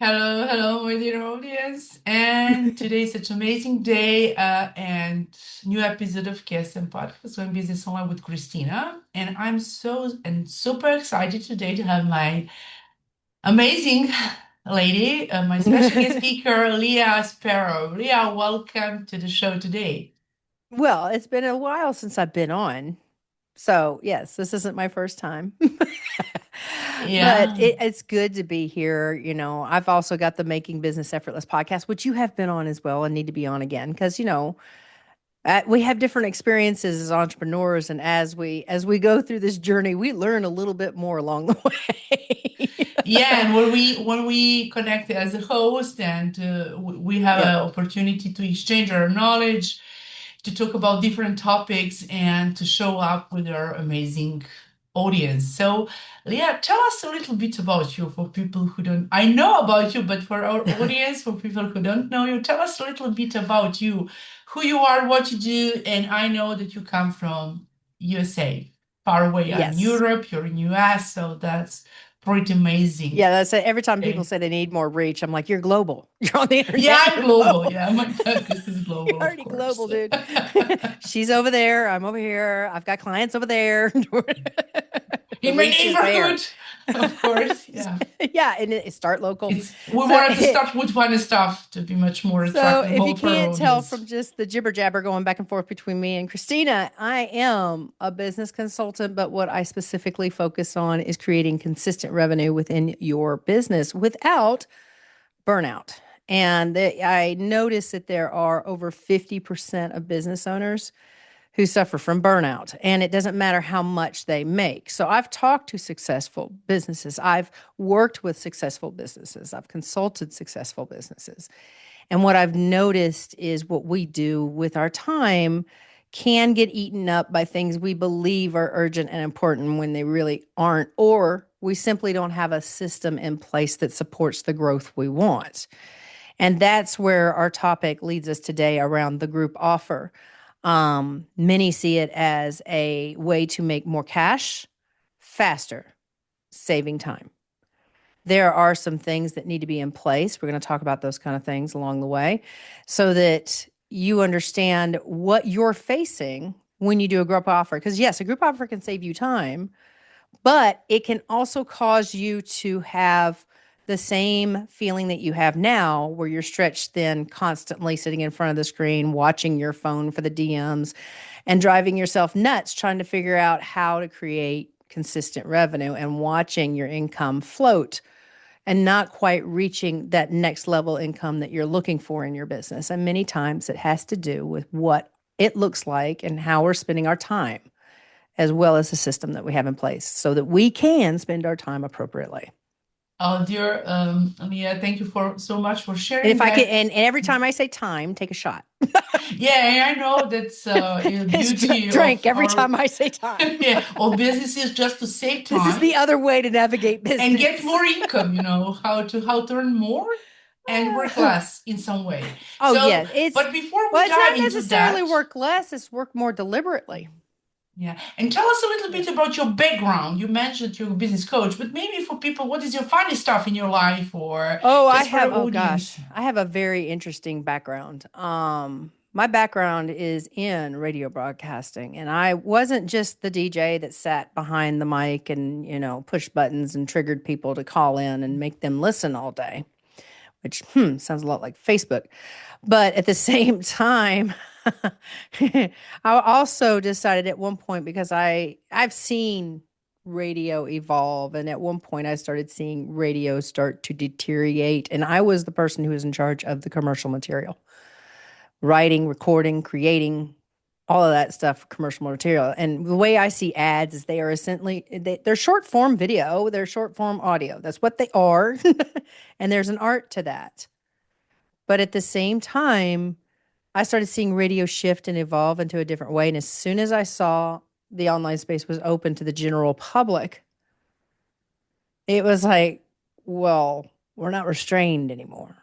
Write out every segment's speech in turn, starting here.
Hello, hello, my dear audience. And today is such an amazing day and new episode of KSM Podcasts on Business Online with Christina. And I'm super excited today to have my amazing lady, my special guest speaker, Leah Sparrow. Leah, welcome to the show today. Well, it's been a while since I've been on. So, yes, this isn't my first time. But Yeah. it's good to be here. I've also got the Making Business Effortless podcast, which you have been on as well and need to be on again because, we have different experiences as entrepreneurs. And as we go through this journey, we learn a little bit more along the way. Yeah, and when we connect as a host and we have Yep. an opportunity to exchange our knowledge, to talk about different topics and to show up with our amazing audience. So, Leah, tell us a little bit about you for people who don't. I know about you, but for our audience, for people who don't know you, tell us a little bit about you, who you are, what you do. And I know that you come from USA, far away. I'm in Yes. Europe, you're in US, so that's pretty amazing. Yeah, that's it. Every time people Okay. say they need more reach, I'm like, you're global. You're on the Yeah, internet. I'm You're global. global. Yeah, my focus is You're global, of already global, course. dude. She's over there. I'm over here. I've got clients over there. The In my reach is there. neighborhood, of course. Yeah. Yeah, and start local. We So, wanted to start with fun stuff to be much more so if you attractable for our can't tell from audience. just the jibber jabber going back and forth between me and Christina, I am a business consultant, but what I specifically focus on is creating consistent revenue within your business without burnout. And I notice that there are over 50% of business owners who suffer from burnout, and it doesn't matter how much they make. So I've talked to successful businesses, I've worked with successful businesses, I've consulted successful businesses. And what I've noticed is what we do with our time can get eaten up by things we believe are urgent and important when they really aren't, or we simply don't have a system in place that supports the growth we want. And that's where our topic leads us today around the group offer. Many see it as a way to make more cash faster, saving time. There are some things that need to be in place. We're going to talk about those kind of things along the way so that you understand what you're facing when you do a group offer. Because, yes, a group offer can save you time, but it can also cause you to have the same feeling that you have now, where you're stretched thin, constantly sitting in front of the screen, watching your phone for the DMs, and driving yourself nuts trying to figure out how to create consistent revenue and watching your income float and not quite reaching that next level income that you're looking for in your business. And many times it has to do with what it looks like and how we're spending our time, as well as the system that we have in place so that we can spend our time appropriately. Oh, dear Leah, thank you for so much for And sharing if I can, that. and every time I say time, take a shot. Yeah, I know that's a beauty Drink of every our time I say time. yeah, of businesses just to save This is the time other way to navigate and get business. more income, how to earn more and work less in some way. Oh, So, yeah. It's, but before well, we it's not dive into necessarily that, work less, it's work more deliberately. yeah, and tell us a little bit about your background. You mentioned you're a business coach, but maybe for people, what is your funny stuff in your life or just for the Oh audience? gosh, I have a very interesting background. My background is in radio broadcasting, and I wasn't just the DJ that sat behind the mic and, pushed buttons and triggered people to call in and make them listen all day, which sounds a lot like Facebook. But at the same time, I also decided at one point, because I've seen radio evolve, and at one point I started seeing radio start to deteriorate, and I was the person who was in charge of the commercial material, writing, recording, creating all of that stuff for commercial material. And the way I see ads is they are essentially they're short form video, they're short form audio. That's what they are. And there's an art to that. But at the same time, I started seeing radio shift and evolve into a different way. And as soon as I saw the online space was open to the general public, it was like, well, we're not restrained anymore.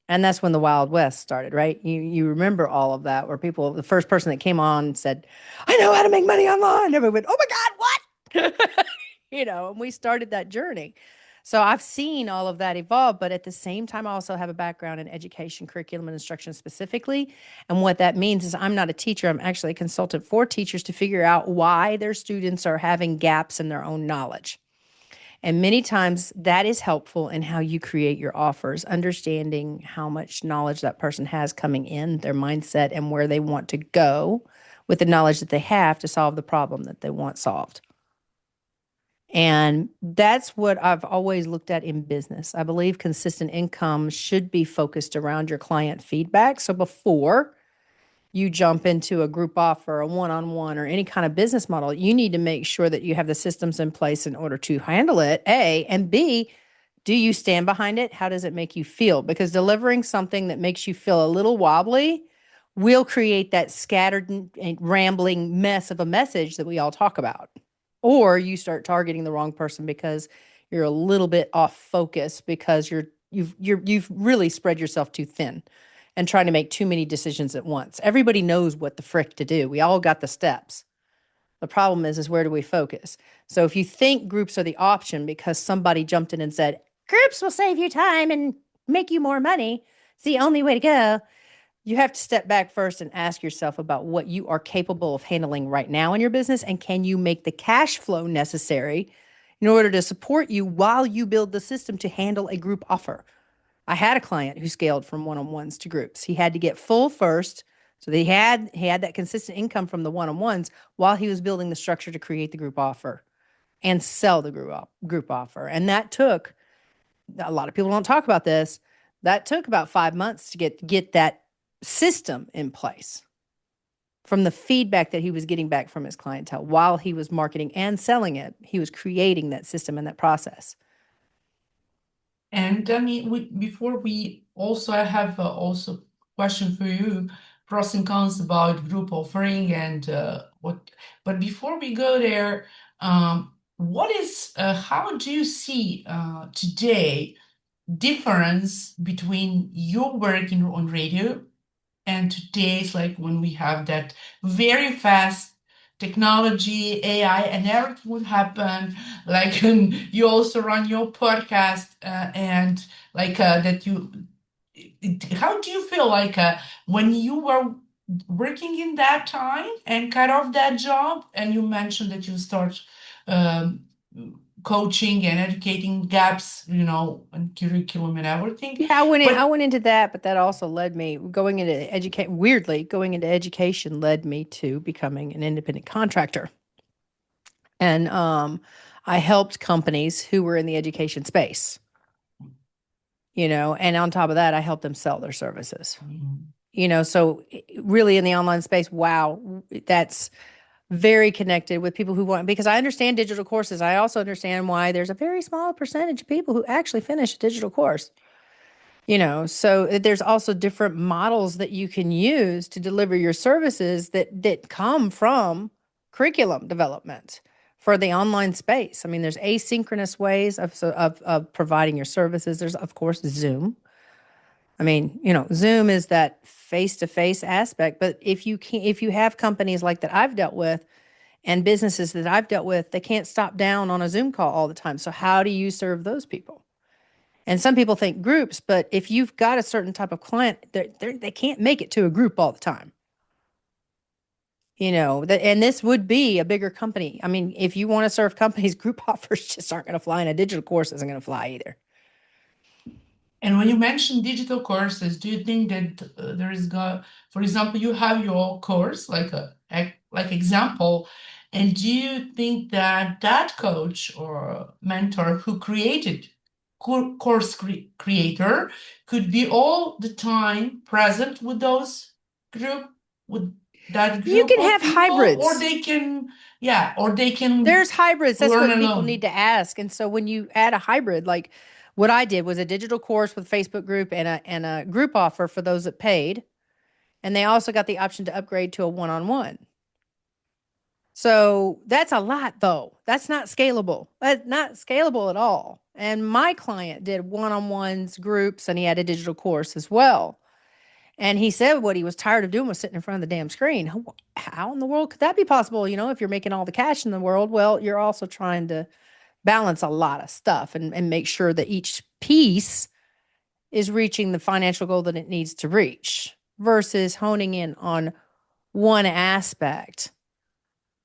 And that's when the Wild West started, right? You remember all of that, where people, the first person that came on said, I know how to make money online. Everybody went, oh my God, what? And we started that journey. So I've seen all of that evolve, but at the same time, I also have a background in education, curriculum, and instruction specifically. And what that means is I'm not a teacher, I'm actually a consultant for teachers to figure out why their students are having gaps in their own knowledge. And many times that is helpful in how you create your offers, understanding how much knowledge that person has coming in, their mindset, and where they want to go with the knowledge that they have to solve the problem that they want solved. And that's what I've always looked at in business. I believe consistent income should be focused around your client feedback. So before you jump into a group offer, a one on one, or any kind of business model, you need to make sure that you have the systems in place in order to handle it, A, and B, do you stand behind it? How does it make you feel? Because delivering something that makes you feel a little wobbly will create that scattered and rambling mess of a message that we all talk about. Or you start targeting the wrong person because you're a little bit off focus because you've really spread yourself too thin and trying to make too many decisions at once. Everybody knows what the frick to do. We all got the steps. The problem is where do we focus? So if you think groups are the option because somebody jumped in and said, groups will save you time and make you more money, it's the only way to go. You have to step back first and ask yourself about what you are capable of handling right now in your business and can you make the cash flow necessary in order to support you while you build the system to handle a group offer. I had a client who scaled from one-on-ones to groups. He had to get full first, so he had that consistent income from the one-on-ones while he was building the structure to create the group offer and sell the group offer. And that took a lot of people don't talk about this. That took about 5 months to get that system in place from the feedback that he was getting back from his clientele while he was marketing and selling it. He was creating that system and that process. And I mean, before we also, I have also question for you, pros and cons about group offering and what. But before we go there, how do you see today difference between your working on radio and today's like when we have that very fast technology, AI, and everything would happen. Like you also run your podcast and like that you. How do you feel like when you were working in that time and cut off that job, and you mentioned that you start um, coaching and educating gaps, and curriculum and everything, Yeah, I but went into that, but that also led me going into education led me to becoming an independent contractor. And I helped companies who were in the education space, and on top of that, I helped them sell their services. mm, So really in the online space, wow, that's very connected with people who want, because I understand digital courses. I also understand why there's a very small percentage of people who actually finish a digital course. So there's also different models that you can use to deliver your services that come from curriculum development for the online space. I mean, there's asynchronous ways of providing your services. There's of course Zoom. I mean, Zoom is that face-to-face aspect, but if you have companies like that I've dealt with and businesses that I've dealt with, they can't stop down on a Zoom call all the time. So how do you serve those people? And some people think groups, but if you've got a certain type of client, they can't make it to a group all the time. And this would be a bigger company. I mean, if you want to serve companies, group offers just aren't going to fly, and a digital course isn't going to fly either. And when you mention digital courses, do you think that there is for example, you have your course like like example, and do you think that that coach or mentor who created course creator could be all the time present with those group with that You group can of have people, or hybrids. they can, yeah, or they can There's hybrids. That's learn what people need alone? to ask. And so when you add a hybrid, like what I did was a digital course with Facebook group and a group offer for those that paid. And they also got the option to upgrade to a one-on-one. So that's a lot though. That's not scalable. That's not scalable at all. And my client did one-on-ones, groups, and he had a digital course as well. And he said what he was tired of doing was sitting in front of the damn screen. How in the world could that be possible? If you're making all the cash in the world, well, you're also trying to balance a lot of stuff and make sure that each piece is reaching the financial goal that it needs to reach versus honing in on one aspect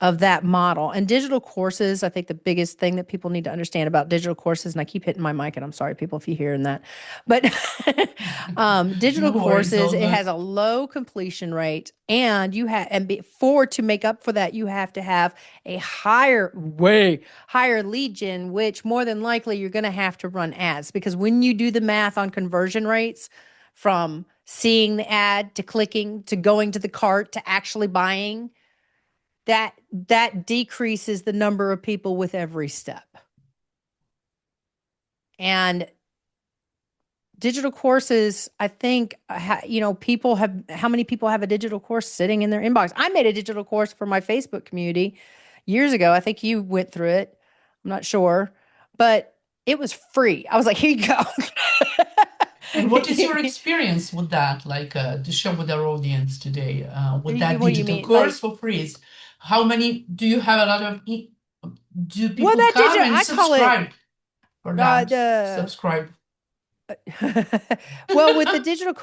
of that model. And digital courses, I think the biggest thing that people need to understand about digital courses, and I keep hitting my mic, and I'm sorry, people, if you're hearing that, but digital No worries, courses, all it good. has a low completion rate, and you have, and before to make up for that, you have to have a higher, way higher lead gen, which more than likely you're going to have to run ads because when you do the math on conversion rates from seeing the ad to clicking to going to the cart to actually buying, that decreases the number of people with every step. And digital courses, I think, people have, how many people have a digital course sitting in their inbox? I made a digital course for my Facebook community years ago. I think you went through it. I'm not sure, but it was free. I was like, here you go. And what is your experience with that? Like to share with our audience today, with that What do you digital mean? course Like, for free? How many do you have? A lot of do well, people that come digital, and I call it subscribe for that? the Subscribe. well, with the digital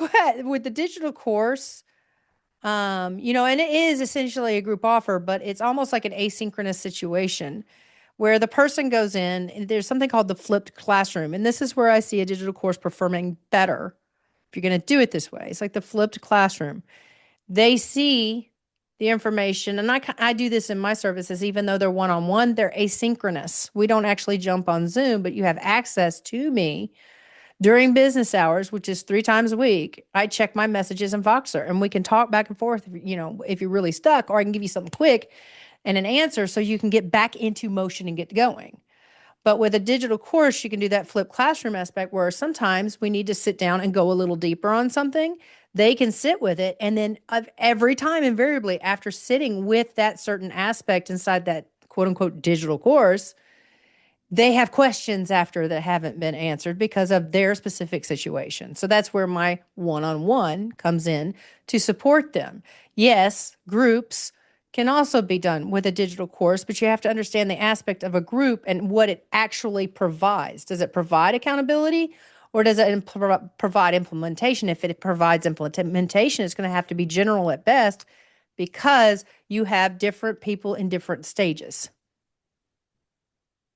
with the digital course, and it is essentially a group offer, but it's almost like an asynchronous situation where the person goes in and there's something called the flipped classroom. And this is where I see a digital course performing better if you're going to do it this way. It's like the flipped classroom. They see the information, and I do this in my services, even though they're one on one, they're asynchronous. We don't actually jump on Zoom, but you have access to me during business hours, which is 3 times a week. I check my messages in Voxer and we can talk back and forth, if you're really stuck, or I can give you something quick and an answer so you can get back into motion and get going. But with a digital course, you can do that flipped classroom aspect where sometimes we need to sit down and go a little deeper on something. They can sit with it. And then every time, invariably, after sitting with that certain aspect inside that quote unquote digital course, they have questions after that haven't been answered because of their specific situation. So that's where my one on one comes in to support them. Yes, groups can also be done with a digital course, but you have to understand the aspect of a group and what it actually provides. Does it provide accountability or does it provide implementation? If it provides implementation, it's going to have to be general at best because you have different people in different stages.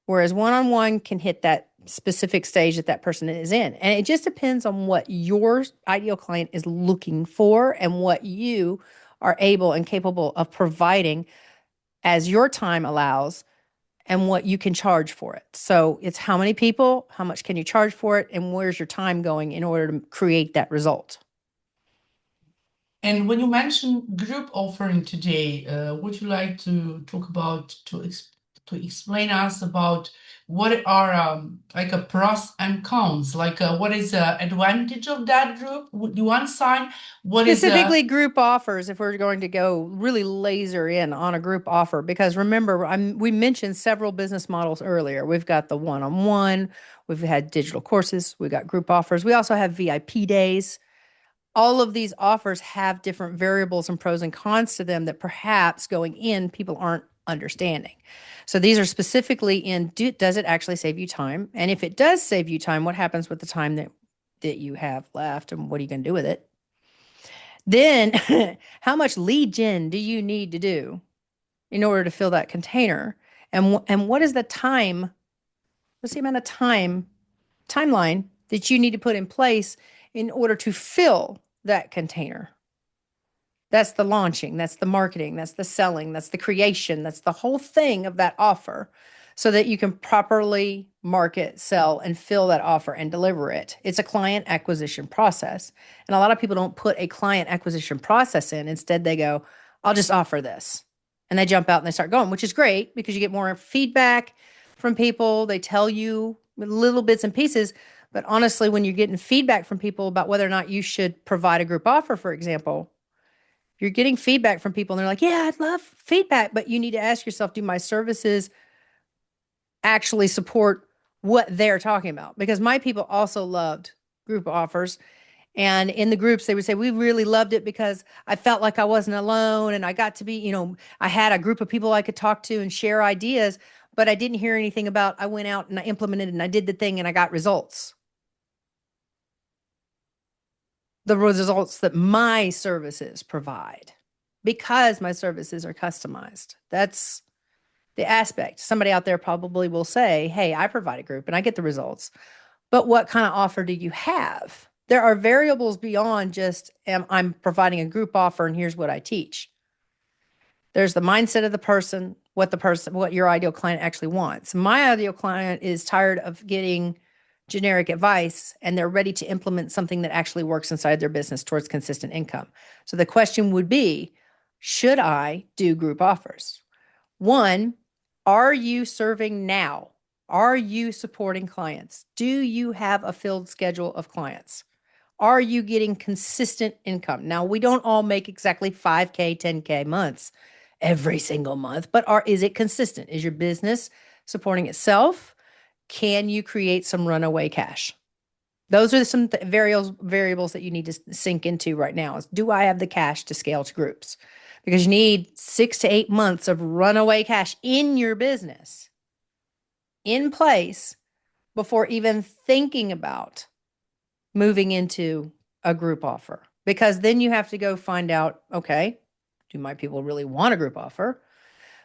Whereas one on one can hit that specific stage that that person is in. And it just depends on what your ideal client is looking for and what you are able and capable of providing as your time allows and what you can charge for it. So it's how many people, how much can you charge for it, and where's your time going in order to create that result. And when you mention group offering today, would you like to talk about to explain us about what are like a pros and cons? Like what is the advantage of that group? The one side, what is Specifically, group offers, if we're going to go really laser in on a group offer, because remember, we mentioned several business models earlier. We've got the one on one, we've had digital courses, we've got group offers, we also have VIP days. All of these offers have different variables and pros and cons to them that perhaps going in people aren't understanding. So these are specifically in does it actually save you time? And if it does save you time, what happens with the time that you have left and what are you going to do with it? Then, how much lead gen do you need to do in order to fill that container? And what is the time? What's the amount of timeline that you need to put in place in order to fill that container? That's the launching, that's the marketing, that's the selling, that's the creation, that's the whole thing of that offer so that you can properly market, sell, and fill that offer and deliver it. It's a client acquisition process. And a lot of people don't put a client acquisition process in. Instead, they go, I'll just offer this. And they jump out and they start going, which is great because you get more feedback from people. They tell you little bits and pieces. But honestly, when you're getting feedback from people about whether or not you should provide a group offer, for example, you're getting feedback from people and they're like, yeah, I'd love feedback. But you need to ask yourself, do my services actually support what they're talking about? Because my people also loved group offers. And in the groups, they would say, we really loved it because I felt like I wasn't alone and I got to be, I had a group of people I could talk to and share ideas. but I didn't hear anything about I went out and I implemented and I did the thing and I got results. The results that my services provide because my services are customized. That's the aspect. Somebody out there probably will say, hey, I provide a group and I get the results. But what kind of offer do you have? There are variables beyond just I'm providing a group offer and here's what I teach. There's the mindset of the person, what your ideal client actually wants. My ideal client is tired of getting generic advice and they're ready to implement something that actually works inside their business towards consistent income. So the question would be, should I do group offers? One, are you serving now? Are you supporting clients? Do you have a filled schedule of clients? Are you getting consistent income? Now, we don't all make exactly 5K, 10K months every single month, but is it consistent? Is your business supporting itself? Can you create some runaway cash? Those are some variables that you need to sink into right now. Is, do I have the cash to scale to groups? Because you need 6 to 8 months of runaway cash in your business in place before even thinking about moving into a group offer. Because then you have to go find out, okay, do my people really want a group offer?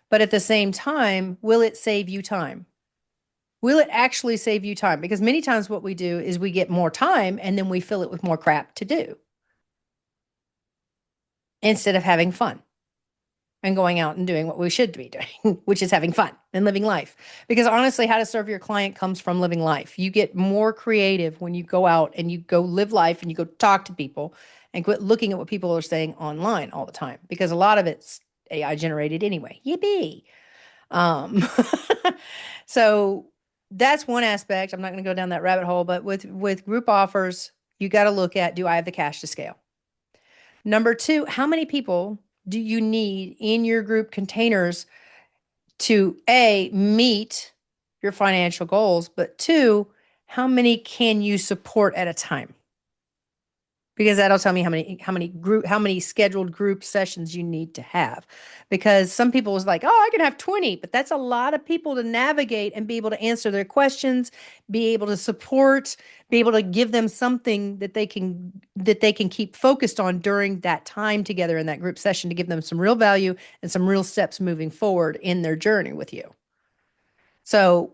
But at the same time, will it save you time? Will it actually save you time? Because many times what we do is we get more time and then we fill it with more crap to do instead of having fun and going out and doing what we should be doing, which is having fun and living life. Because honestly, how to serve your client comes from living life. You get more creative when you go out and you go live life and you go talk to people and quit looking at what people are saying online all the time, because a lot of it's AI generated anyway. Yippee. Um, so that's one aspect. I'm not going to go down that rabbit hole, but with group offers, you got to look at, do I have the cash to scale? Number two, how many people do you need in your group containers to A, meet your financial goals, but two, how many can you support at a time? Because that'll tell me how many scheduled group sessions you need to have. Because some people is like, oh, I can have 20, but that's a lot of people to navigate and be able to answer their questions, be able to support, be able to give them something that they can keep focused on during that time together in that group session, to give them some real value and some real steps moving forward in their journey with you. So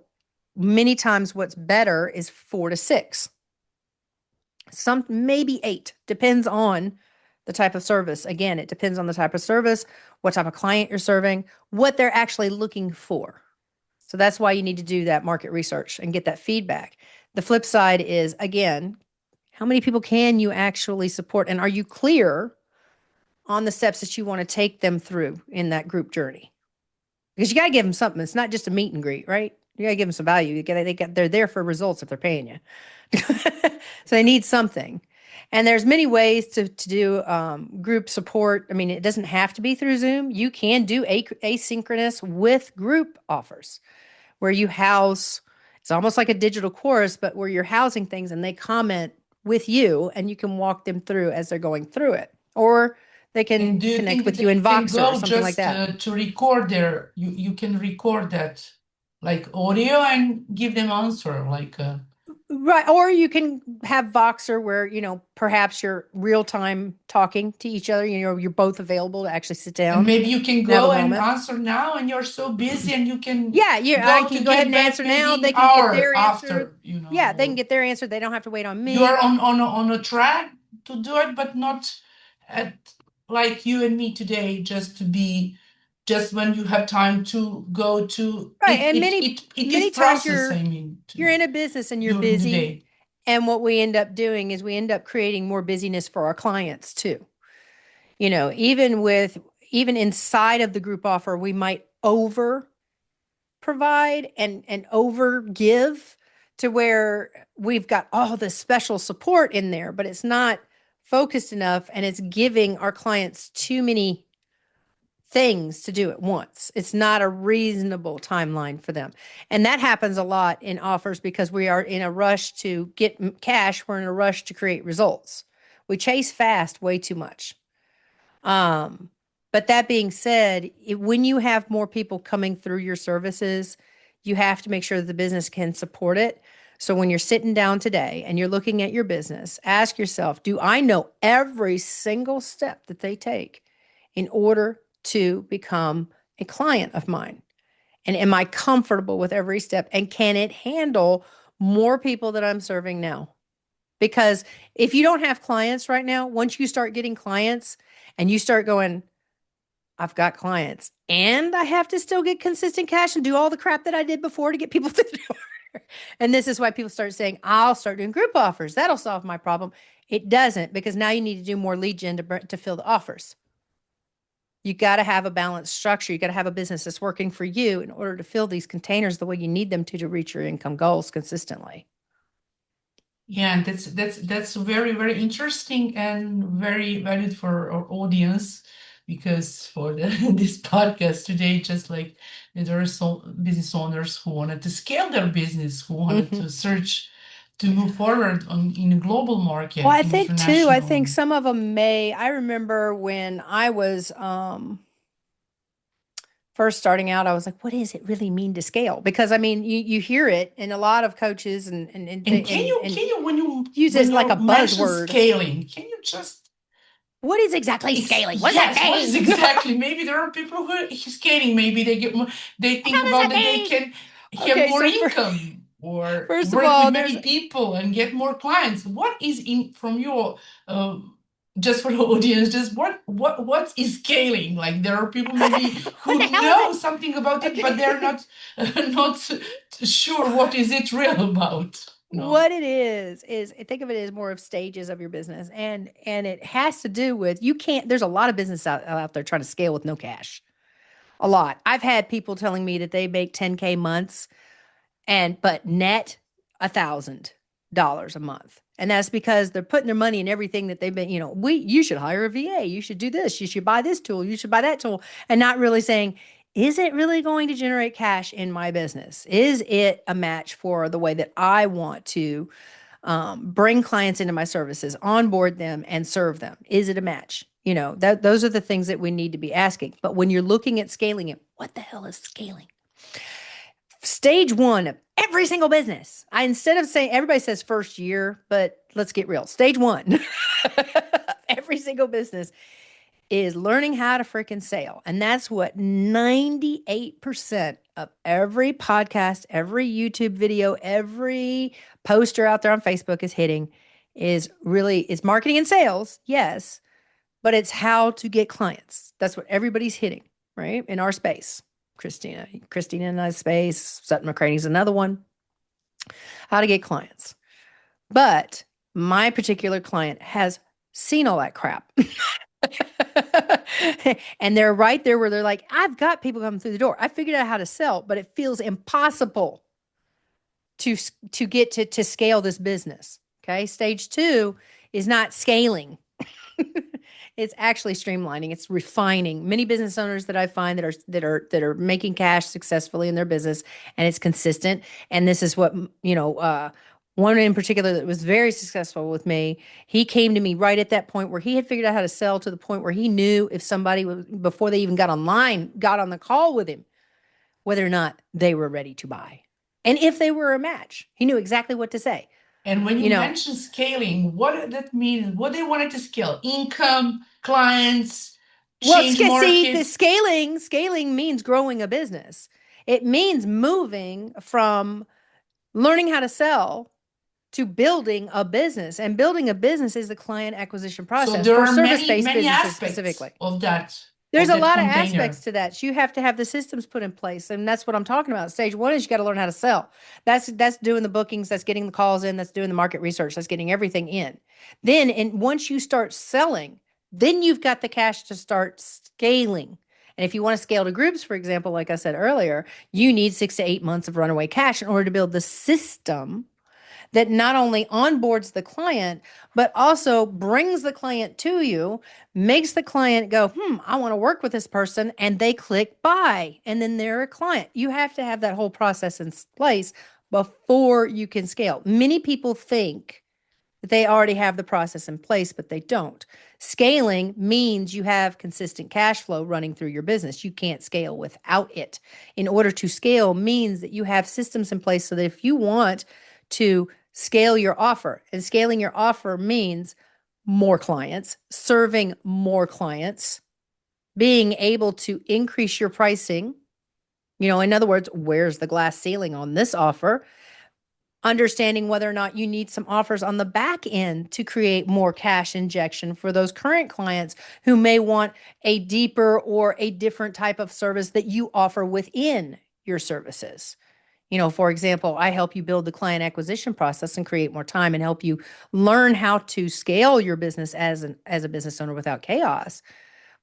many times what's better is 4 to 6. Some maybe 8, depends on the type of service. Again, it depends on the type of service, what type of client you're serving, what they're actually looking for. So that's why you need to do that market research and get that feedback. The flip side is, again, how many people can you actually support? And are you clear on the steps that you want to take them through in that group journey? Because you got to give them something. It's not just a meet and greet, right? You got to give them some value. They're there for results if they're paying you. So they need something. And there's many ways to do group support. I mean, it doesn't have to be through Zoom. You can do asynchronous with group offers where you house, it's almost like a digital course, but where you're housing things and they comment with you and you can walk them through as they're going through it. Or they And can do you connect think with you they in can Voxer or go something like just that. to record their, you can record that like audio and give them answer like Right. Or you can have Voxer where, perhaps you're real time talking to each other. You're both available to actually sit and down maybe you can and have a go and moment. answer now and you're so busy and you can Yeah, I go to can go ahead get and back answer now. maybe They an can get hour their answer. after, you Yeah, know, they can or get their answer. They don't have to wait on you're me. on a track to do it, but not at like you and me today, just to be just when you have time to go to Right. it And it many it, it is many times process, you're I mean, you're to in a business and you're during the busy. day. And what we end up doing is we end up creating more busyness for our clients too. Even inside of the group offer, we might over provide and over give to where we've got all this special support in there, but it's not focused enough and it's giving our clients too many things to do at once. It's not a reasonable timeline for them. And that happens a lot in offers because we are in a rush to get cash. We're in a rush to create results. We chase fast way too much. Um, but that being said, when you have more people coming through your services, You have to make sure that the business can support it. So when you're sitting down today and you're looking at your business, ask yourself, do I know every single step that they take in order to become a client of mine? And am I comfortable with every step? And can it handle more people that I'm serving now? Because if you don't have clients right now, once you start getting clients and you start going, I've got clients and I have to still get consistent cash and do all the crap that I did before to get people to the door. And this is why people start saying, I'll start doing group offers. That'll solve my problem. It doesn't, because now you need to do more lead gen to fill the offers. You got to have a balanced structure. You got to have a business that's working for you in order to fill these containers the way you need them to reach your income goals consistently. Yeah, and that's very, very interesting and very valid for our audience, because for this podcast today, just like there are some business owners who wanted to scale their business, who wanted Mm-hmm. to search to move forward in a global Well, market, I think too, I think international. some of them may. I remember when I was first starting out, I was like, what does it really mean to scale? Because I mean, you hear it, and a lot of coaches And and can you when you use it when as like a you mention buzzword. scaling, can you just What is exactly scaling? What does that yes, what is mean? exactly? Maybe there are people who are scaling. Maybe they get more, they How think does about that that they mean? can have Okay, more so income or first of work with all, there's many people and get more clients. What is in from your just for the audience, just what is scaling? Like there are people maybe what the who hell is know it? something about it, but they're Okay. not not sure what is it real about. No. What it is think of it as more of stages of your business, and it has to do with, you can't, there's a lot of business out there trying to scale with no cash. A lot. I've had people telling me that they make 10K months and but net $1,000 a month. And that's because they're putting their money in everything that they've been, you should hire a VA, you should do this, you should buy this tool, you should buy that tool, and not really saying, is it really going to generate cash in my business? Is it a match for the way that I want to bring clients into my services, onboard them, and serve them? Is it a match? Those are the things that we need to be asking. But when you're looking at scaling it, what the hell is scaling? Stage one of every single business. Instead of saying, everybody says first year, but let's get real. Stage one, every single business is learning how to freaking sell. And that's what 98% of every podcast, every YouTube video, every poster out there on Facebook is hitting, is marketing and sales. Yes, but it's how to get clients. That's what everybody's hitting, right? In our space. Christina and I's space, Sutton McCraney's another one. How to get clients. But my particular client has seen all that crap. And they're right there where they're like, I've got people coming through the door. I figured out how to sell, but it feels impossible to get to scale this business. Okay. Stage two is not scaling. It's actually streamlining. It's refining. Many business owners that I find that are making cash successfully in their business, and it's consistent. And this is what one in particular that was very successful with me. He came to me right at that point where he had figured out how to sell, to the point where he knew if somebody was, before they even got online, got on the call with him, whether or not they were ready to buy, and if they were a match. He knew exactly what to say. And when you You know, mention scaling, what did that mean? What they wanted to scale? Income, clients, Well, change see, the market. scaling means growing a business. It means moving from learning how to sell to building a business. And building a business is the client acquisition So process there for are many, service-based many businesses aspects specifically. of There's a that lot of aspects container. to that. You have to have the systems put in place, and that's what I'm talking about. Stage one is you got to learn how to sell. That's doing the bookings, that's getting the calls in, that's doing the market research, that's getting everything in. Then, and once you start selling, then you've got the cash to start scaling. And if you want to scale to groups, for example, like I said earlier, you need 6 to 8 months of runaway cash in order to build the system that not only onboards the client, but also brings the client to you, makes the client go, I want to work with this person, and they click buy, and then they're a client. You have to have that whole process in place before you can scale. Many people think that they already have the process in place, but they don't. Scaling means you have consistent cash flow running through your business. You can't scale without it. In order to scale means that you have systems in place so that if you want to scale your offer, and scaling your offer means more clients, serving more clients, being able to increase your pricing. In other words, where's the glass ceiling on this offer? Understanding whether or not you need some offers on the back end to create more cash injection for those current clients who may want a deeper or a different type of service that you offer within your services. For example, I help you build the client acquisition process and create more time and help you learn how to scale your business as a business owner without chaos.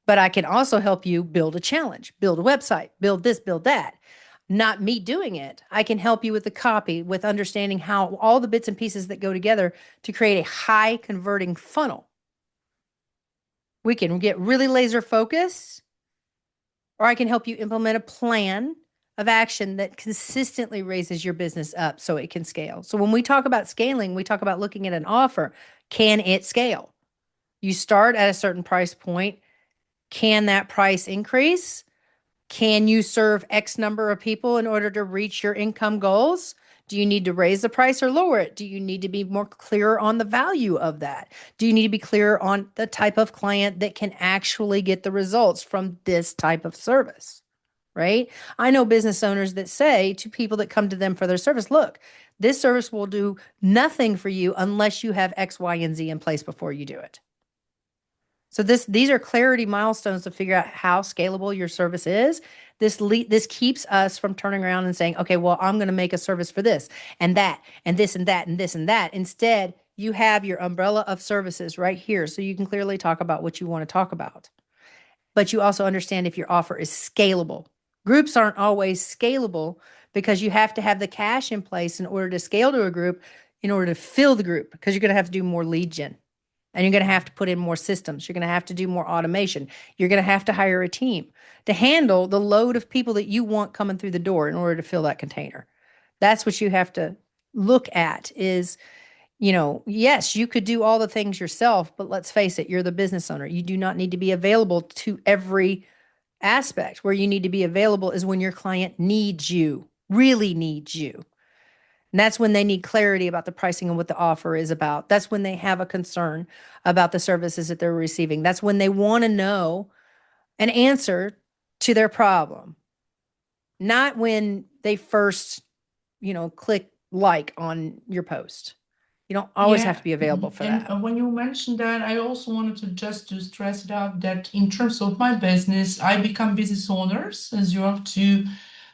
But I can also help you build a challenge, build a website, build this, build that. Not me doing it. I can help you with the copy, with understanding how all the bits and pieces that go together to create a high converting funnel. We can get really laser focused, or I can help you implement a plan of action that consistently raises your business up so it can scale. So when we talk about scaling, we talk about looking at an offer. Can it scale? You start at a certain price point. Can that price increase? Can you serve X number of people in order to reach your income goals? Do you need to raise the price or lower it? Do you need to be more clear on the value of that? Do you need to be clear on the type of client that can actually get the results from this type of service? Right? I know business owners that say to people that come to them for their service, look, this service will do nothing for you unless you have X, Y, and Z in place before you do it. So these are clarity milestones to figure out how scalable your service is. This keeps us from turning around and saying, okay, well, I'm going to make a service for this and that and this and that and this and that. Instead, you have your umbrella of services right here so you can clearly talk about what you want to talk about. But you also understand if your offer is scalable. Groups aren't always scalable because you have to have the cash in place in order to scale to a group, in order to fill the group, because you're going to have to do more lead gen. And you're going to have to put in more systems. You're going to have to do more automation. You're going to have to hire a team to handle the load of people that you want coming through the door in order to fill that container. That's what you have to look at is, yes, you could do all the things yourself, but let's face it, you're the business owner. You do not need to be available to every aspect. Where you need to be available is when your client needs you, really needs you. And that's when they need clarity about the pricing and what the offer is about. That's when they have a concern about the services that they're receiving. That's when they want to know an answer to their problem. Not when they first, click like on your post. You don't always have Yeah, to be available for and that. when you mentioned that, I also wanted to just to stress it out that in terms of my business, I become business owners as you have to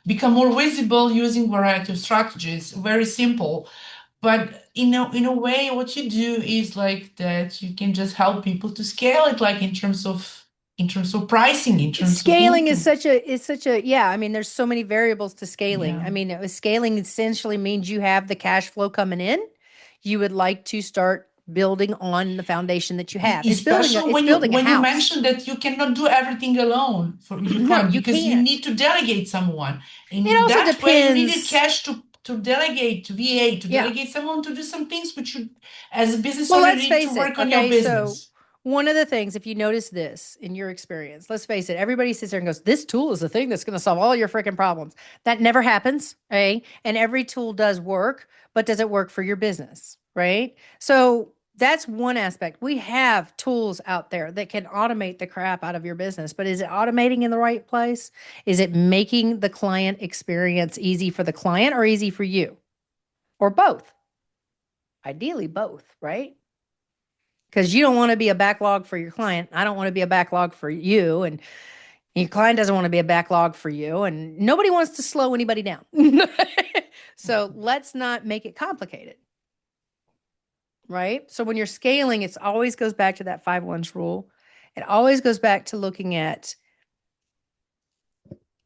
become more visible using variety of strategies. Very simple. But in a way, what you do is like that you can just help people to scale it, like in terms of pricing, in terms of Scaling income. is such a yeah, I mean there's so many variables to scaling. Yeah. I mean scaling essentially means you have the cash flow coming in. You would like to start building on the foundation that you have. Especially It's when you building a when you house. mention that you cannot do everything alone for your No, client you because you can't. need to delegate someone. And It in also that way, you needed depends. cash to delegate to VA, to Yeah. delegate someone to do some things which you, as a business Well, owner, let's need to face it. work on your Okay, so business. one of the things, if you notice this in your experience, let's face it, everybody sits there and goes, "This tool is the thing that's going to solve all your freaking problems." That never happens, right? And every tool does work, but does it work for your business, right? So that's one aspect. We have tools out there that can automate the crap out of your business, but is it automating in the right place? Is it making the client experience easy for the client or easy for you? Or both? Ideally, both, right? Because you don't want to be a backlog for your client. I don't want to be a backlog for you. And your client doesn't want to be a backlog for you. And nobody wants to slow anybody down. So let's not make it complicated. Right. So when you're scaling, it always goes back to that 5 lunch rule. It always goes back to looking at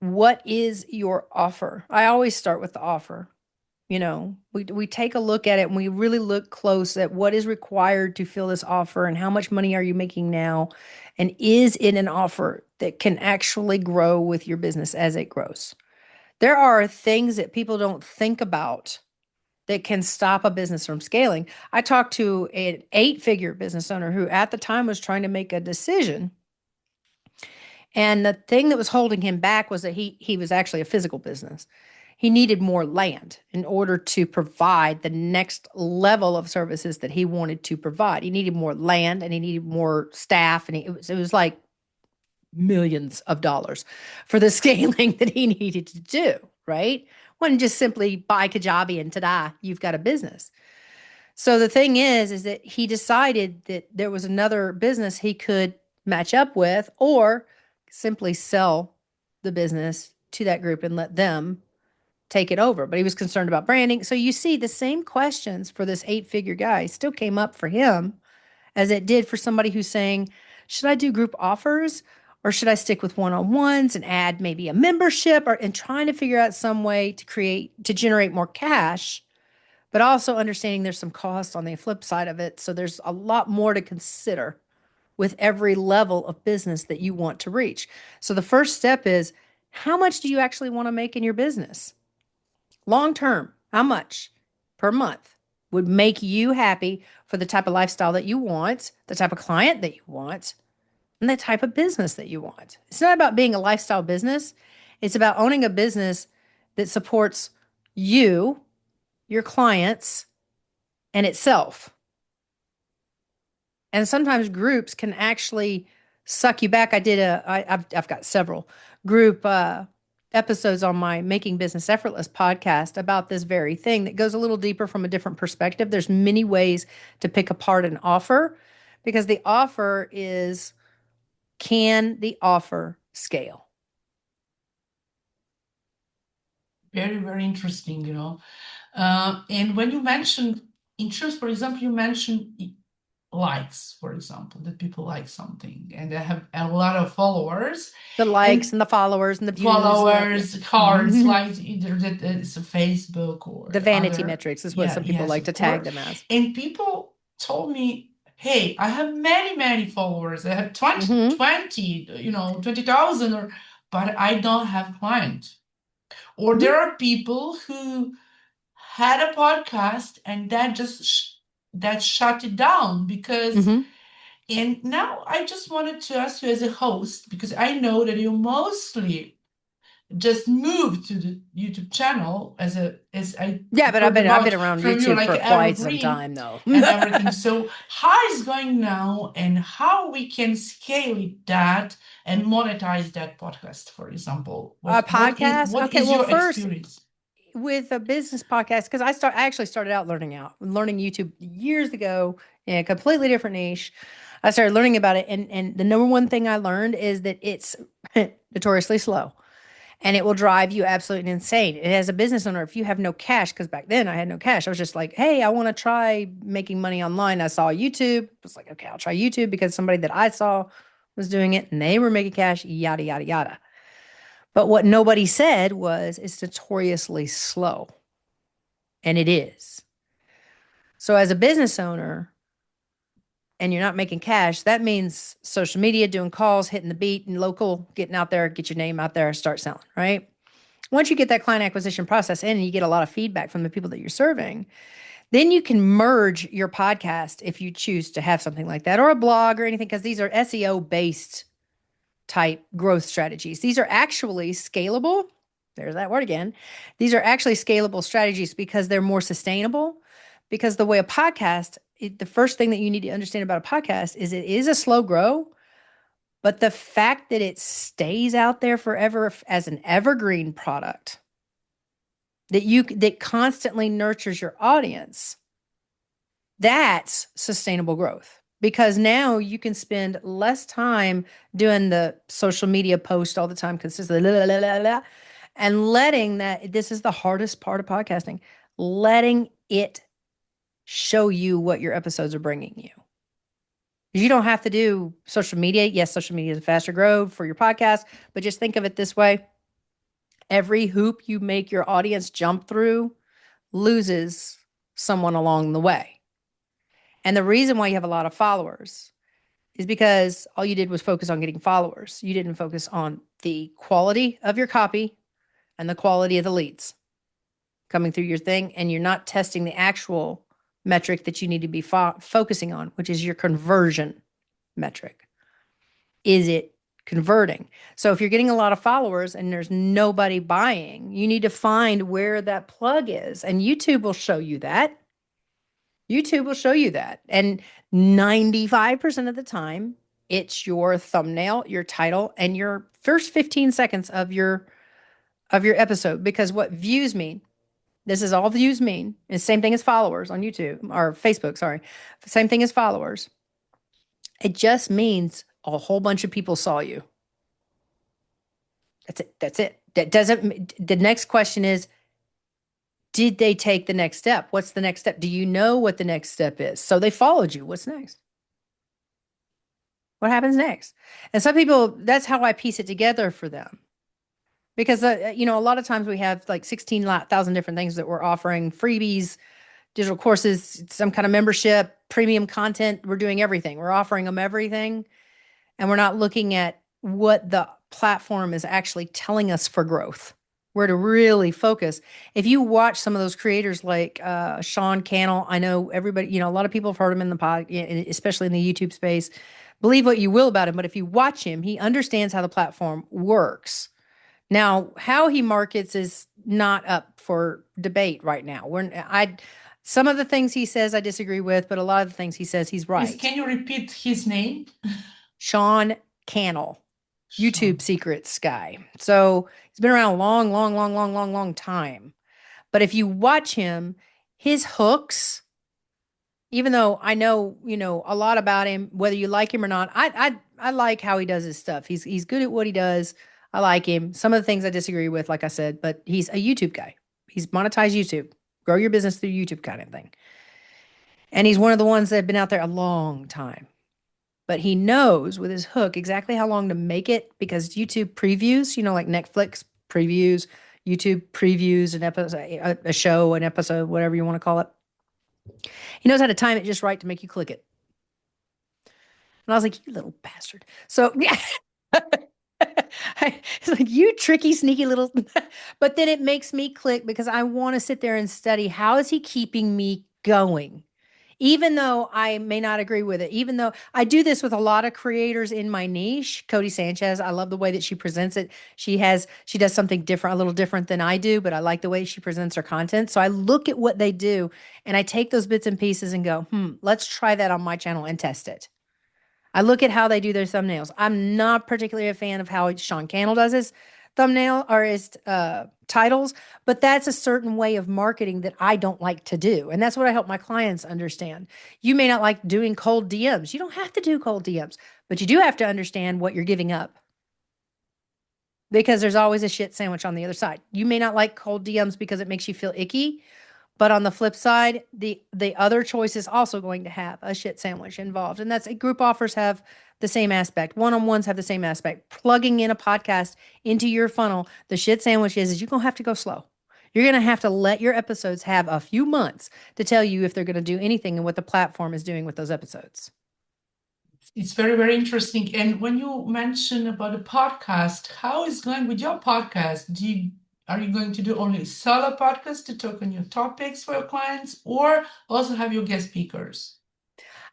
what is your offer. I always start with the offer. We take a look at it and we really look close at what is required to fill this offer and how much money are you making now, and is it an offer that can actually grow with your business as it grows. There are things that people don't think about that can stop a business from scaling. I talked to an 8-figure business owner who at the time was trying to make a decision. And the thing that was holding him back was that he was actually a physical business. He needed more land in order to provide the next level of services that he wanted to provide. He needed more land and he needed more staff, and it was like millions of dollars for the scaling that he needed to do, right? Wasn't just simply buy Kajabi and ta-da, you've got a business. So the thing is that he decided that there was another business he could match up with or simply sell the business to that group and let them take it over. But he was concerned about branding. So you see the same questions for this 8-figure guy still came up for him as it did for somebody who's saying, should I do group offers or should I stick with one-on-ones and add maybe a membership or and trying to figure out some way to generate more cash, but also understanding there's some cost on the flip side of it. So there's a lot more to consider with every level of business that you want to reach. So the first step is, how much do you actually want to make in your business? Long term, how much per month would make you happy for the type of lifestyle that you want, the type of client that you want, and the type of business that you want? It's not about being a lifestyle business. It's about owning a business that supports you, your clients, and itself. And sometimes groups can actually suck you back. I've got several group episodes on my Making Business Effortless podcast about this very thing that goes a little deeper from a different perspective. There's many ways to pick apart an offer because the offer is, can the offer scale? Very, very interesting, And when you mentioned interest, for example, you mentioned likes, for example, that people like something and they have a lot of followers The likes and and the followers and the views and followers, cards, the like either that it's a Facebook the or vanity other. metrics is what Yeah, some people yes, like of to tag course. them as. And people told me, hey, I have many, many followers. I have 20, Mm-hmm. 20, 20,000, but I don't have clients. Or Mm-hmm. there are people who had a podcast and that just that shut it down because Mm-hmm. and now I just wanted to ask you as a host because I know that you mostly just moved to the YouTube channel as I Yeah, but I've heard been I've about been around from you YouTube like for quite some evergreen time though. and everything. So how is going now and how we can scale it that and monetize that podcast, for example? A What is podcast. what Okay, is well, your first experience? with a business podcast, because I actually started out learning YouTube years ago in a completely different niche. I started learning about it, and the number one thing I learned is that it's notoriously slow. And it will drive you absolutely insane. And as a business owner, if you have no cash, because back then I had no cash, I was just like, hey, I want to try making money online. I saw YouTube. I was like, okay, I'll try YouTube because somebody that I saw was doing it and they were making cash, yada, yada, yada. But what nobody said was it's notoriously slow. And it is. So as a business owner, and you're not making cash, that means social media, doing calls, hitting the beat and local, getting out there, get your name out there, start selling, right? Once you get that client acquisition process in and you get a lot of feedback from the people that you're serving, then you can merge your podcast if you choose to have something like that or a blog or anything, because these are SEO based type growth strategies. These are actually scalable. There's that word again. These are actually scalable strategies because they're more sustainable. Because the way a podcast, the first thing that you need to understand about a podcast is it is a slow grow, but the fact that it stays out there forever as an evergreen product that constantly nurtures your audience, that's sustainable growth. Because now you can spend less time doing the social media post all the time consistently, and letting that, this is the hardest part of podcasting, letting it show you what your episodes are bringing you. You don't have to do social media. Yes, social media is a faster growth for your podcast, but just think of it this way. Every hoop you make your audience jump through loses someone along the way. And the reason why you have a lot of followers is because all you did was focus on getting followers. You didn't focus on the quality of your copy and the quality of the leads. coming through your thing, and you're not testing the actual metric that you need to be focusing on, which is your conversion metric. Is it converting? So if you're getting a lot of followers and there's nobody buying, you need to find where that plug is. And YouTube will show you that. YouTube will show you that. And 95% of the time, it's your thumbnail, your title, and your first 15 seconds of your episode. Because what views mean, this is all views mean, is same thing as followers on YouTube or Facebook, sorry. Same thing as followers. It just means a whole bunch of people saw you. That's it. That's it. That doesn't, the next question is, did they take the next step? What's the next step? Do you know what the next step is? So they followed you. What's next? What happens next? And some people, that's how I piece it together for them. Because, a lot of times we have like 16,000 different things that we're offering, freebies, digital courses, some kind of membership, premium content. We're doing everything. We're offering them everything. And we're not looking at what the platform is actually telling us for growth, where to really focus. If you watch some of those creators like Sean Cannell, I know everybody, a lot of people have heard him in the pod, especially in the YouTube space. Believe what you will about him, but if you watch him, he understands how the platform works. Now, how he markets is not up for debate right now. Some of the things he says I disagree with, but a lot of the things he says he's right. Can you repeat his name? Sean Cannell, YouTube Sean. secrets guy. So he's been around a long, long, long, long, long, long time. But if you watch him, his hooks, even though I know, a lot about him, whether you like him or not, I like how he does his stuff. He's good at what he does. I like him. Some of the things I disagree with, like I said, but he's a YouTube guy. He's monetized YouTube. Grow your business through YouTube kind of thing. And he's one of the ones that have been out there a long time. But he knows with his hook exactly how long to make it because YouTube previews, like Netflix previews, YouTube previews an episode, a show, an episode, whatever you want to call it. He knows how to time it just right to make you click it. And I was like, you little bastard. So, yeah. It's like, you tricky, sneaky little. But then it makes me click because I want to sit there and study how is he keeping me going? Even though I may not agree with it, even though I do this with a lot of creators in my niche. Cody Sanchez, I love the way that she presents it. She does something different, a little different than I do, but I like the way she presents her content. So I look at what they do and I take those bits and pieces and go, let's try that on my channel and test it. I look at how they do their thumbnails. I'm not particularly a fan of how Sean Cannell does his thumbnail or his titles, but that's a certain way of marketing that I don't like to do. And that's what I help my clients understand. You may not like doing cold DMs. You don't have to do cold DMs, but you do have to understand what you're giving up because there's always a shit sandwich on the other side. You may not like cold DMs because it makes you feel icky, but on the flip side, the other choice is also going to have a shit sandwich involved. And that's group offers have the same aspect. One-on-ones have the same aspect. Plugging in a podcast into your funnel, the shit sandwich is you're going to have to go slow. You're going to have to let your episodes have a few months to tell you if they're going to do anything and what the platform is doing with those episodes. It's very, very interesting. And when you mention about a podcast, how is going with your podcast? Are you going to do only solo podcasts to talk on your topics for your clients or also have your guest speakers?